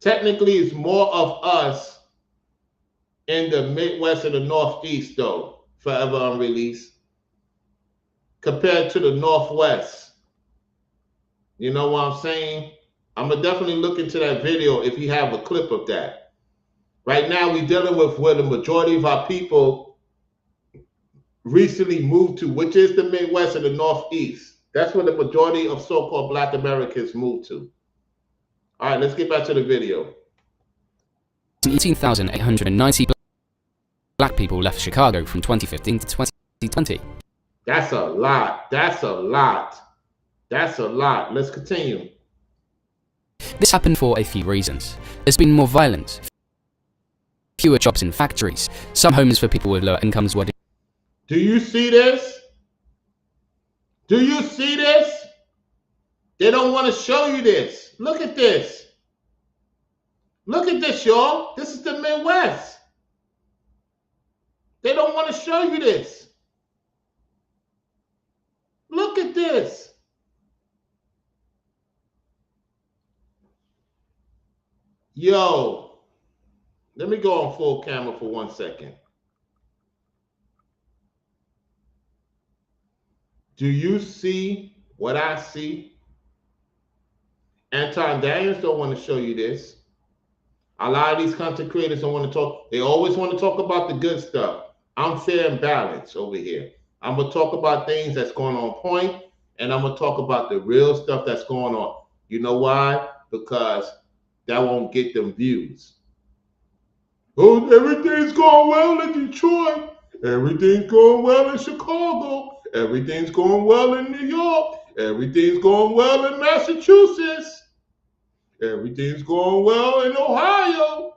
Technically, it's more of us in the Midwest and the Northeast, though, Forever Unreleased, compared to the Northwest. You know what I'm saying? I'm going to definitely look into that video if you have a clip of that. Right now, we're dealing with where the majority of our people recently moved to, which is the Midwest and the Northeast. That's where the majority of so-called Black Americans moved to. All right, let's get back to the video. 18,890 black people left Chicago from 2015 to 2020. That's a lot. Let's continue. This happened for a few reasons. There's been more violence, fewer jobs in factories, some homes for people with lower incomes were... Do you see this? They don't want to show you this. Look at this. Y'all. This is the Midwest. They don't want to show you this. Look at this. Yo, let me go on full camera for 1 second. Do you see what I see? Anton Daniels don't want to show you this. A lot of these content creators don't want to talk. They always want to talk about the good stuff. I'm fair and balanced over here. I'm going to talk about things that's going on point, and I'm going to talk about the real stuff that's going on. You know why? Because that won't get them views. Oh, everything's going well in Detroit. Everything's going well in Chicago. Everything's going well in New York. Everything's going well in Massachusetts. Everything's going well in Ohio.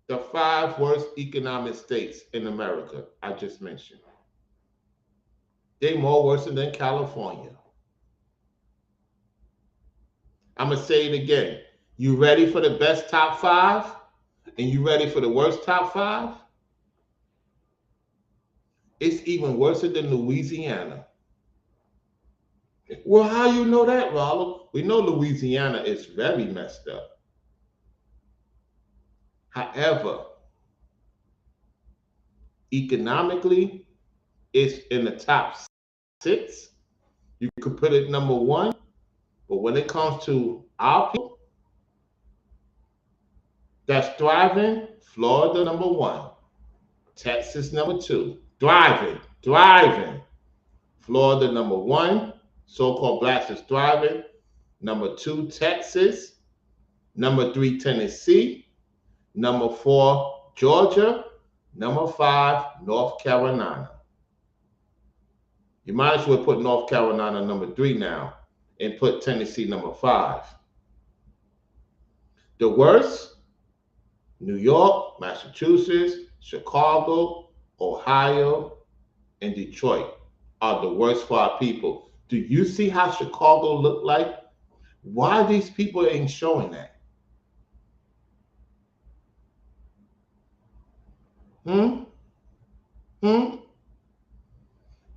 The 5 worst economic states in America, I just mentioned. They're more worse than California. I'm going to say it again. You ready for the best top 5? And you ready for the worst top 5? It's even worse than Louisiana. Well, how you know that, Rollo? We know Louisiana is very messed up. However, economically, it's in the top 6. You could put it number 1. But when it comes to our people that's thriving, Florida number 1, Texas number 2. Thriving. Florida number 1, so-called blacks is thriving. Number 2, Texas. Number 3, Tennessee. Number 4, Georgia. Number 5, North Carolina. You might as well put North Carolina number 3 now and put Tennessee number 5. The worst, New York, Massachusetts, Chicago, Ohio, and Detroit are the worst for our people. Do you see how Chicago look like? Why these people ain't showing that?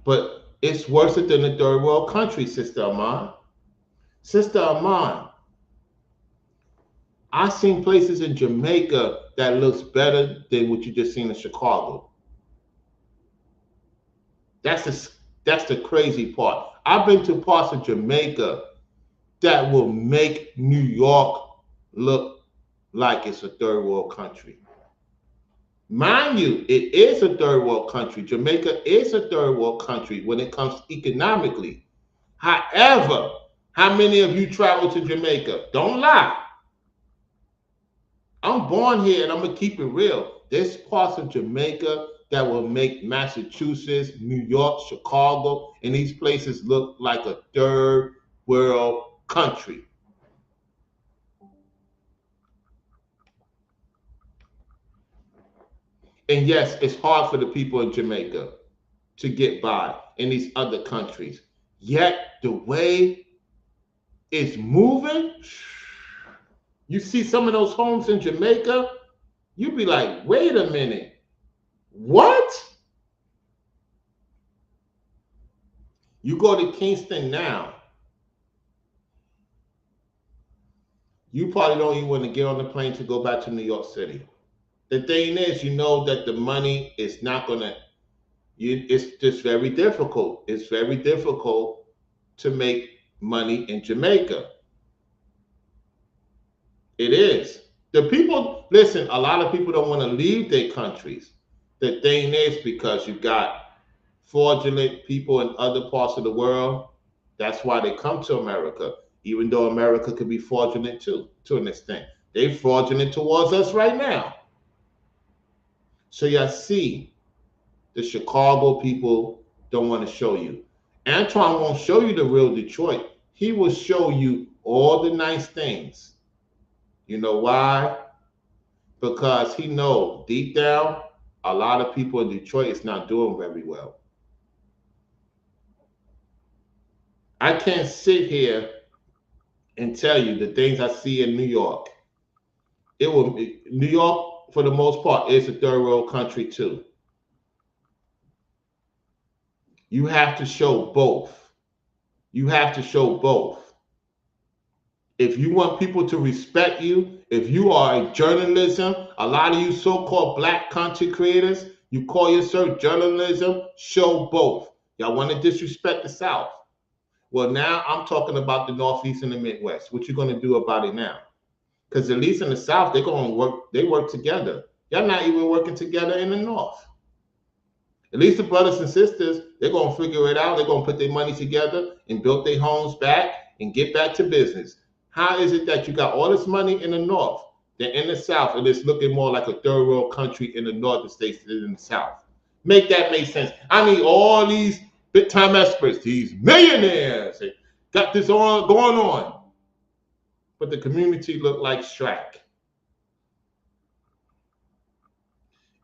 But it's worse than the third world country, Sister Aman. Sister Aman, I seen places in Jamaica that looks better than what you just seen in Chicago. That's the crazy part. I've been to parts of Jamaica that will make New York look like it's a third world country. Mind you, it is a third world country. Jamaica is a third world country when it comes economically. However, how many of you travel to Jamaica? Don't lie. I'm born here and I'm going to keep it real. There's parts of Jamaica that will make Massachusetts, New York, Chicago, and these places look like a third world country. And yes, it's hard for the people in Jamaica to get by in these other countries. Yet the way it's moving, you see some of those homes in Jamaica, you be like, wait a minute, what? You go to Kingston now, you probably don't even want to get on the plane to go back to New York City. The thing is, you know that the money is not going to, it's just very difficult. It's very difficult to make money in Jamaica. It is. The people, listen, a lot of people don't want to leave their countries. The thing is, because you got fraudulent people in other parts of the world, that's why they come to America, even though America could be fraudulent too, to an extent. They're fraudulent towards us right now. So y'all see, the Chicago people don't want to show you. Antoine won't show you the real Detroit. He will show you all the nice things. You know why? Because he knows deep down, a lot of people in Detroit is not doing very well. I can't sit here and tell you the things I see in New York. New York, for the most part, is a third world country too. You have to show both. You have to show both. If you want people to respect you, if you are a journalism, a lot of you so-called black content creators, you call yourself journalism, show both. Y'all want to disrespect the South. Well, now I'm talking about the Northeast and the Midwest. What you going to do about it now? Because at least in the South, they're going to work, they work together. Y'all not even working together in the North. At least the brothers and sisters, they're going to figure it out. They're going to put their money together and build their homes back and get back to business. How is it that you got all this money in the North, then in the South, and it's looking more like a third world country in the Northern states than in the South? Make that make sense. I need all these big time experts, these millionaires, got this all going on. But the community look like Shrek.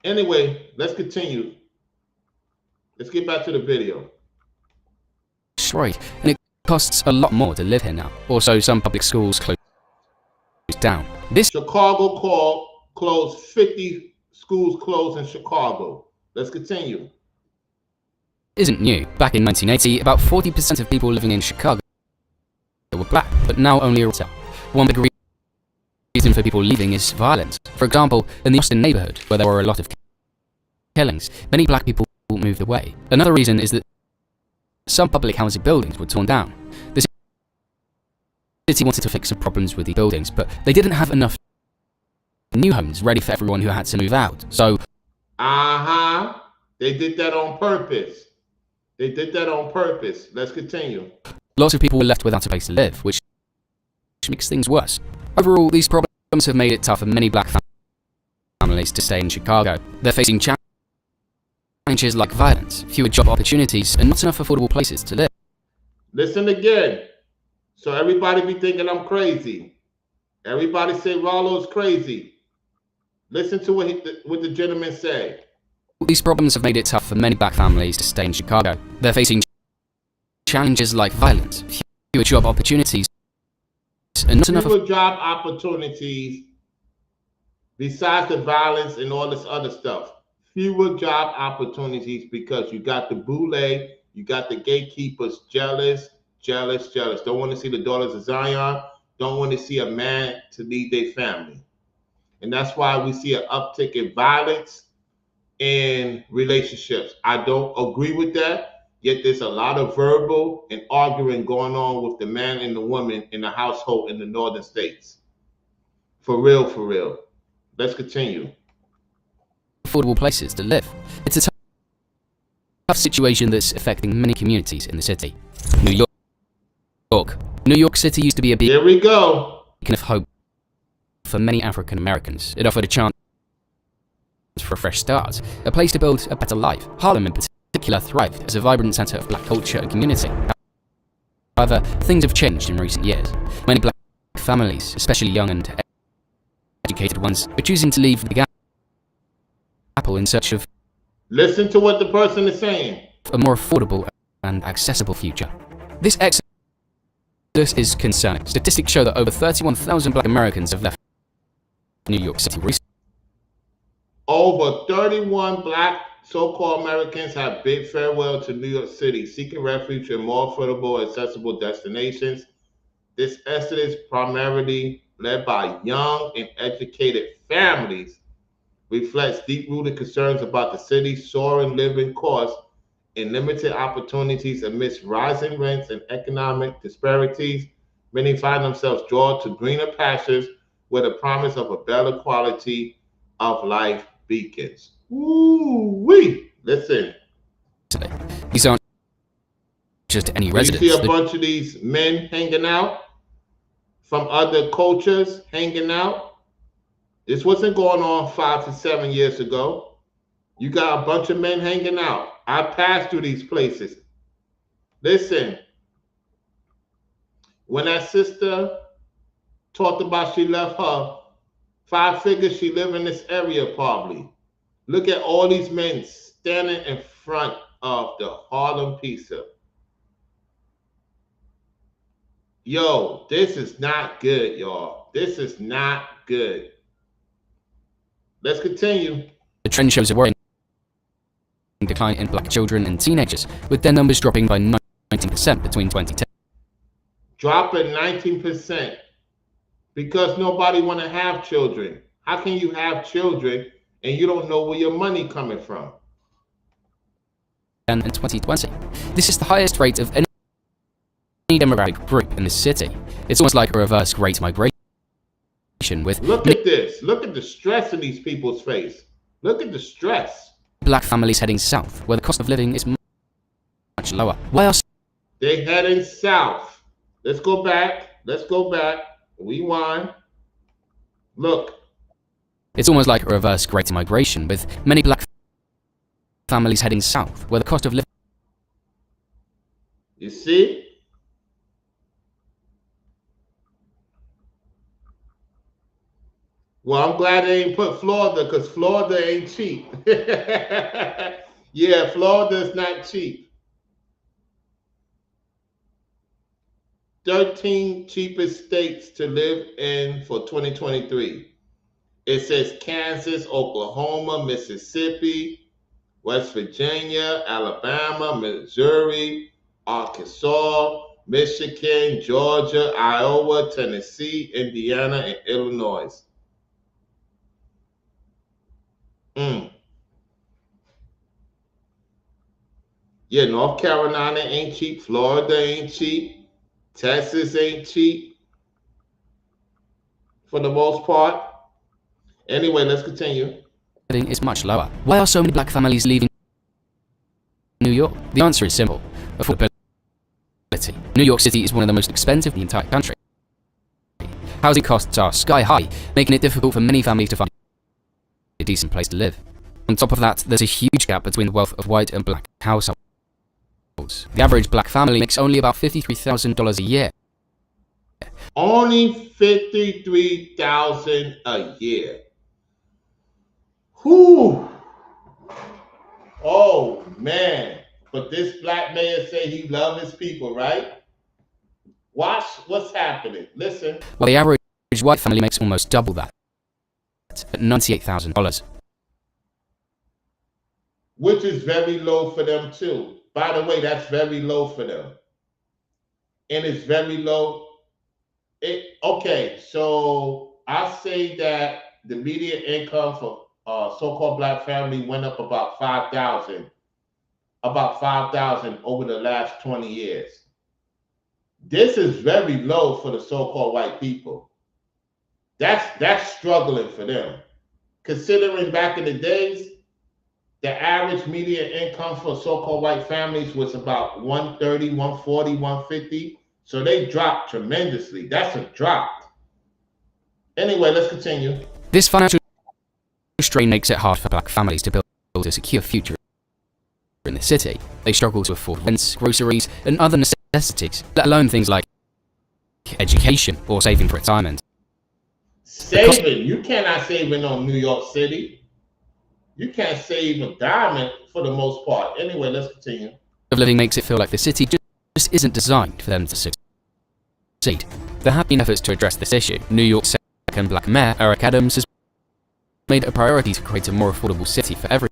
Anyway, let's continue. Let's get back to the video. Destroyed, and it costs a lot more to live here now. Also, some public schools closed down. This Chicago closed 50 schools closed in Chicago. Let's continue. isn't new. Back in 1980, about 40% of people living in Chicago were black, but now only a quarter. One big reason for people leaving is violence. For example, in the Austin neighborhood, where there were a lot of killings, many black people moved away. Another reason is that some public housing buildings were torn down. The city wanted to fix the problems with the buildings, but they didn't have enough new homes ready for everyone who had to move out. So, they did that on purpose. They did that on purpose. Let's continue. lots of people were left without a place to live, which makes things worse. Overall, these problems have made it tough for many black families to stay in Chicago. They're facing challenges like violence, fewer job opportunities, and not enough affordable places to live. Listen again. So everybody be thinking I'm crazy. Everybody say Rollo's crazy. Listen to what the gentleman said. These problems have made it tough for many black families to stay in Chicago. They're facing challenges like violence, fewer job opportunities, and not enough fewer job opportunities besides the violence and all this other stuff. Fewer job opportunities because you got the boule, you got the gatekeepers jealous. Don't want to see the daughters of Zion. Don't want to see a man to lead their family. And that's why we see an uptick in violence in relationships. I don't agree with that, yet there's a lot of verbal and arguing going on with the man and the woman in the household in the northern states. For real. Let's continue. affordable places to live. It's a tough situation that's affecting many communities in the city. New York City used to be a beacon Here we go. of hope for many African Americans. It offered a chance for a fresh start, a place to build a better life. Harlem in particular thrived as a vibrant center of black culture and community. However, things have changed in recent years. Many black families, especially young and educated ones, are choosing to leave the Big Apple in search of Listen to what the person is saying. a more affordable and accessible future. This exodus is concerning. Statistics show that over 31,000 black Americans have left New York City recently. Over 31 black so-called Americans have bid farewell to New York City, seeking refuge in more affordable, accessible destinations. This exodus, primarily led by young and educated families, reflects deep-rooted concerns about the city's soaring living costs and limited opportunities amidst rising rents and economic disparities. Many find themselves drawn to greener pastures where the promise of a better quality of life beacons. Ooh-wee. Listen. These aren't just any You residents. see a bunch of these men hanging out from other cultures hanging out. This wasn't going on 5 to 7 years ago. You got a bunch of men hanging out. I passed through these places. Listen, when that sister talked about she left her 5 figures, she live in this area probably. Look at all these men standing in front of the Harlem Pizza. Yo, this is not good, y'all. This is not good. Let's continue. The trend shows a worrying decline in black children and teenagers, with their numbers dropping by 19% between 2010. Dropping 19% because nobody want to have children. How can you have children and you don't know where your money coming from? And in 2020, this is the highest rate of any demographic group in the city. It's almost like a reverse great migration with Look at this. Look at the stress in these people's face. Look at the stress. black families heading south, where the cost of living is much lower. Why are They heading south. Let's go back. Rewind. Look. It's almost like a reverse great migration, with many black families heading south, where the cost of living You see? Well, I'm glad they ain't put Florida because Florida ain't cheap. Yeah, Florida is not cheap. 13 cheapest states to live in for 2023. It says Kansas, Oklahoma, Mississippi, West Virginia, Alabama, Missouri, Arkansas, Michigan, Georgia, Iowa, Tennessee, Indiana, and Illinois. Mm. Yeah, North Carolina ain't cheap. Florida ain't cheap. Texas ain't cheap for the most part. Anyway, let's continue. Living is much lower. Why are so many black families leaving New York? The answer is simple: affordability. New York City is one of the most expensive in the entire country. Housing costs are sky high, making it difficult for many families to find a decent place to live. On top of that, there's a huge gap between the wealth of white and black households. The average black family makes only about $53,000 a year. Only $53,000 a year. Whew. Oh man. But this black man say he love his people, right? Watch what's happening. Listen. While the average white family makes almost double that, at $98,000. Which is very low for them too. By the way, that's very low for them. And it's very low. Okay, so I say that the median income for so-called black family went up about 5,000 over the last 20 years. This is very low for the so-called white people. That's struggling for them. Considering back in the days, the average median income for so-called white families was about 130, 140, 150. So they dropped tremendously. That's a drop. Anyway, let's continue. This financial strain makes it hard for black families to build a secure future in the city. They struggle to afford rents, groceries, and other necessities, let alone things like education or saving for retirement. Saving? You cannot save in New York City. You can't save a diamond for the most part. Anyway, let's continue. Of living makes it feel like the city just isn't designed for them to succeed. There have been efforts to address this issue. New York's second black mayor, Eric Adams, has made it a priority to create a more affordable city for everyone.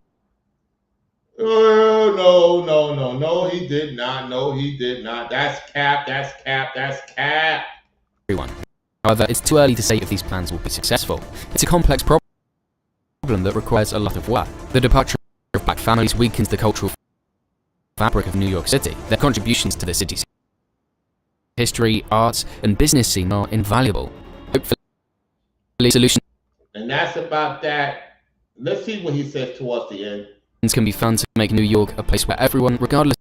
No, he did not. No, he did not. That's cap. However, it's too early to say if these plans will be successful. It's a complex problem that requires a lot of work. The departure of black families weakens the cultural fabric of New York City. Their contributions to the city's history, arts, and business scene are invaluable. Hopefully, solutions And that's about that. Let's see what he says towards the end. Can be found to make New York a place where everyone, regardless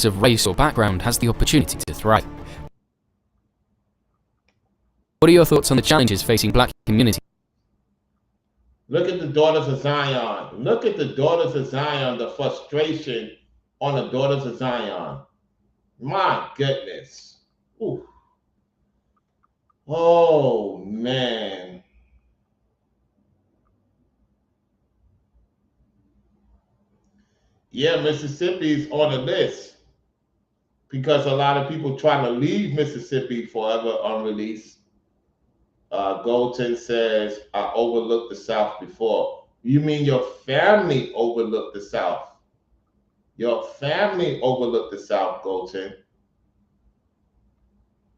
of race or background, has the opportunity to thrive. What are your thoughts on the challenges facing black communities? Look at the daughters of Zion. Look at the daughters of Zion, the frustration on the daughters of Zion. My goodness. Ooh. Oh, man. Yeah, Mississippi's on the list because a lot of people trying to leave Mississippi forever unreleased. Golden says, I overlooked the South before. You mean your family overlooked the South? Your family overlooked the South, Golden.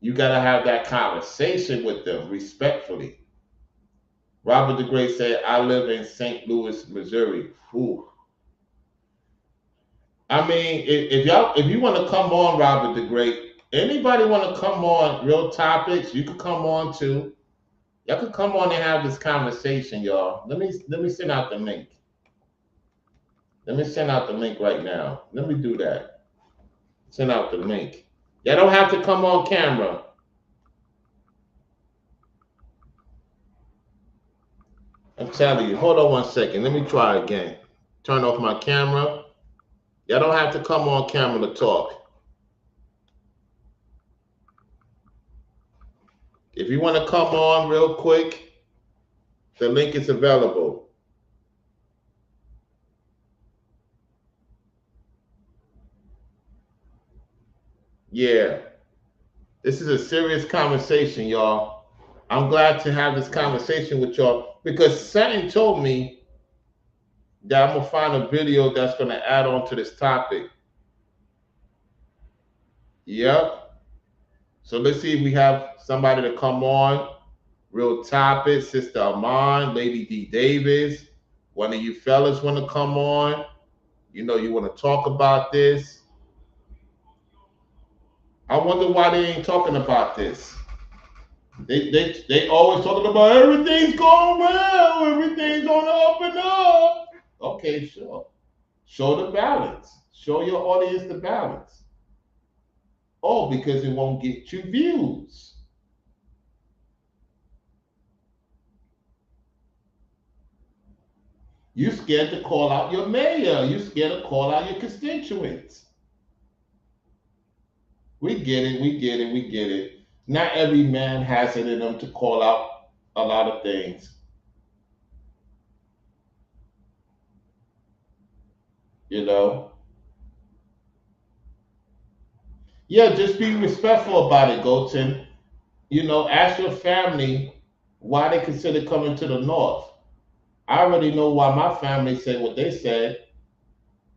You got to have that conversation with them respectfully. Robert the Great said, I live in St. Louis, Missouri. Ooh. I mean, if you want to come on, Robert the Great, anybody want to come on Real Topics, you could come on too. Y'all could come on and have this conversation, y'all. Let me send out the link. Let me send out the link right now. Let me do that. Send out the link. Y'all don't have to come on camera. I'm telling you. Hold on 1 second. Let me try again. Turn off my camera. Y'all don't have to come on camera to talk. If you want to come on real quick, the link is available. Yeah. This is a serious conversation, y'all. I'm glad to have this conversation with y'all because Satin told me that I'm gonna find a video that's gonna add on to this topic. Yep. So let's see if we have somebody to come on. Real topic, Sister Amon, Lady D Davis. One of you fellas want to come on. You know you want to talk about this. I wonder why they ain't talking about this. They always talking about everything's going well, everything's on the up and up. Okay, sure. Show the balance. Show your audience the balance. Oh, because it won't get you views. You scared to call out your mayor. You scared to call out your constituents. We get it, we get it, we get it. Not every man has it in them to call out a lot of things. You know? Yeah, just be respectful about it, Goten. You know, ask your family why they consider coming to the north. I already know why my family said what they said,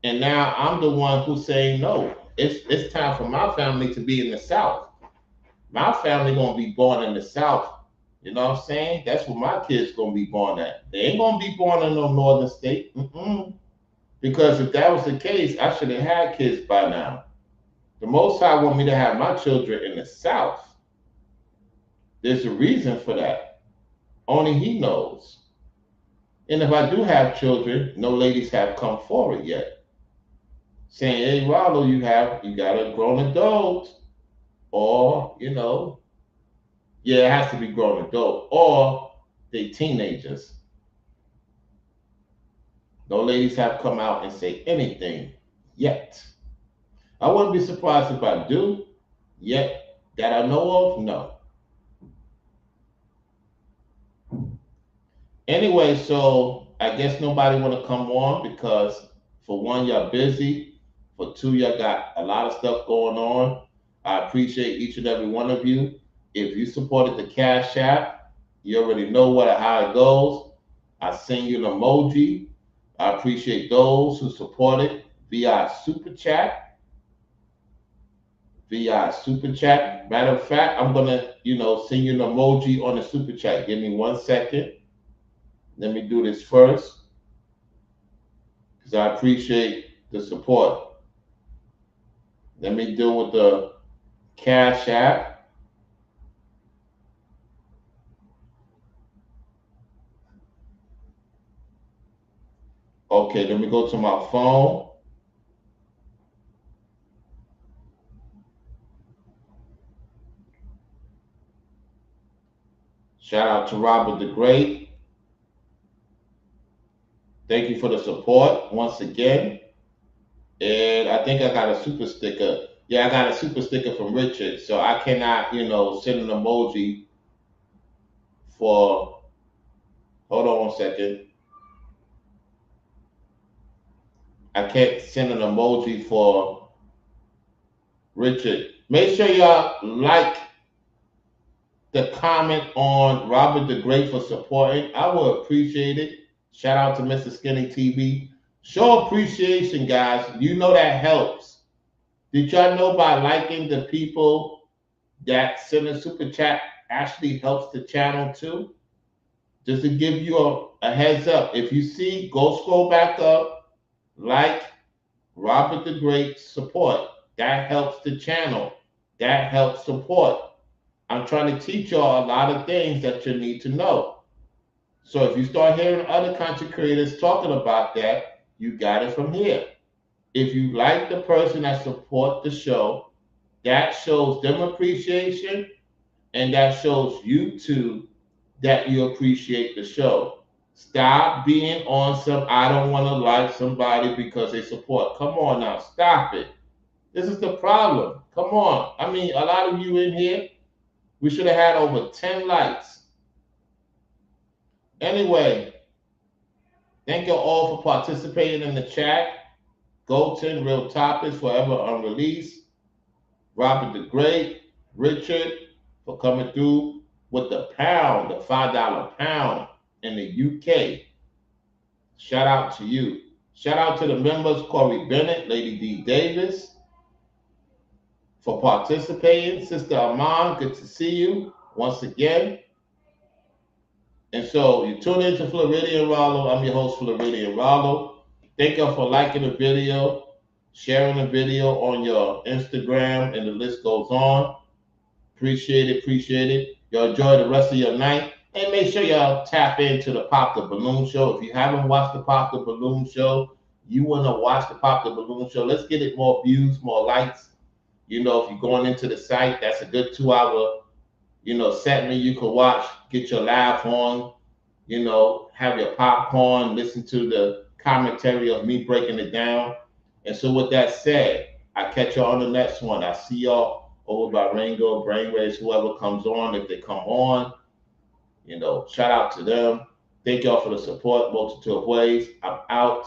and now I'm the one who's saying no. It's time for my family to be in the south. My family gonna be born in the south. You know what I'm saying? That's where my kids gonna be born at. They ain't gonna be born in no northern state. Because if that was the case, I should have had kids by now. The Most High want me to have my children in the south. There's a reason for that. Only He knows. And if I do have children, no ladies have come forward yet, saying, "Hey, Rollo, you got a grown adult," or yeah, it has to be grown adult, or they teenagers. No ladies have come out and say anything yet. I wouldn't be surprised if I do, yet that I know of, no. Anyway, so I guess nobody want to come on because for one, y'all busy. For two, y'all got a lot of stuff going on. I appreciate each and every one of you. If you supported the Cash App, you already know how it goes. I send you an emoji. I appreciate those who supported via Super Chat. Matter of fact, I'm gonna, send you an emoji on the Super Chat. Give me 1 second. Let me do this first because I appreciate the support. Let me deal with the Cash App. Okay, let me go to my phone. Shout out to Robert the Great. Thank you for the support once again. And I think I got a super sticker. Yeah, I got a super sticker from Richard. So I cannot, send an emoji for, hold on 1 second. I can't send an emoji for Richard. Make sure y'all like the comment on Robert the Great for supporting. I will appreciate it. Shout out to Mr. Skinny TV. Show appreciation, guys. You know that helps. Did y'all know by liking the people that send a super chat actually helps the channel too? Just to give you a heads up. If you see, go scroll back up, like Robert the Great support. That helps the channel. That helps support. I'm trying to teach y'all a lot of things that you need to know. So if you start hearing other content creators talking about that, you got it from here. If you like the person that support the show, that shows them appreciation, and that shows YouTube that you appreciate the show. Stop being on some, I don't want to like somebody because they support. Come on now, stop it. This is the problem. Come on. I mean, a lot of you in here, we should have had over 10 likes. Anyway, thank you all for participating in the chat. Goten, Real Topics, Forever Unreleased, Robert the Great, Richard, for coming through with the pound, the $5 pound in the UK. Shout out to you. Shout out to the members, Corey Bennett, Lady D. Davis, for participating. Sister Amon, good to see you once again. And so you tune into Floridian Rollo. I'm your host, Floridian Rollo. Thank you for liking the video, sharing the video on your Instagram, and the list goes on. Appreciate it, appreciate it. Y'all enjoy the rest of your night. And make sure y'all tap into the Pop the Balloon Show. If you haven't watched the Pop the Balloon Show, you want to watch the Pop the Balloon Show. Let's get it more views, more likes. You know, if you're going into the site, that's a good 2-hour, segment you can watch. Get your laugh on, have your popcorn, listen to the commentary of me breaking it down. And so with that said, I catch y'all on the next one. I see y'all over by Rango, Brainwaves, whoever comes on. If they come on, shout out to them. Thank y'all for the support, multitude of ways. I'm out.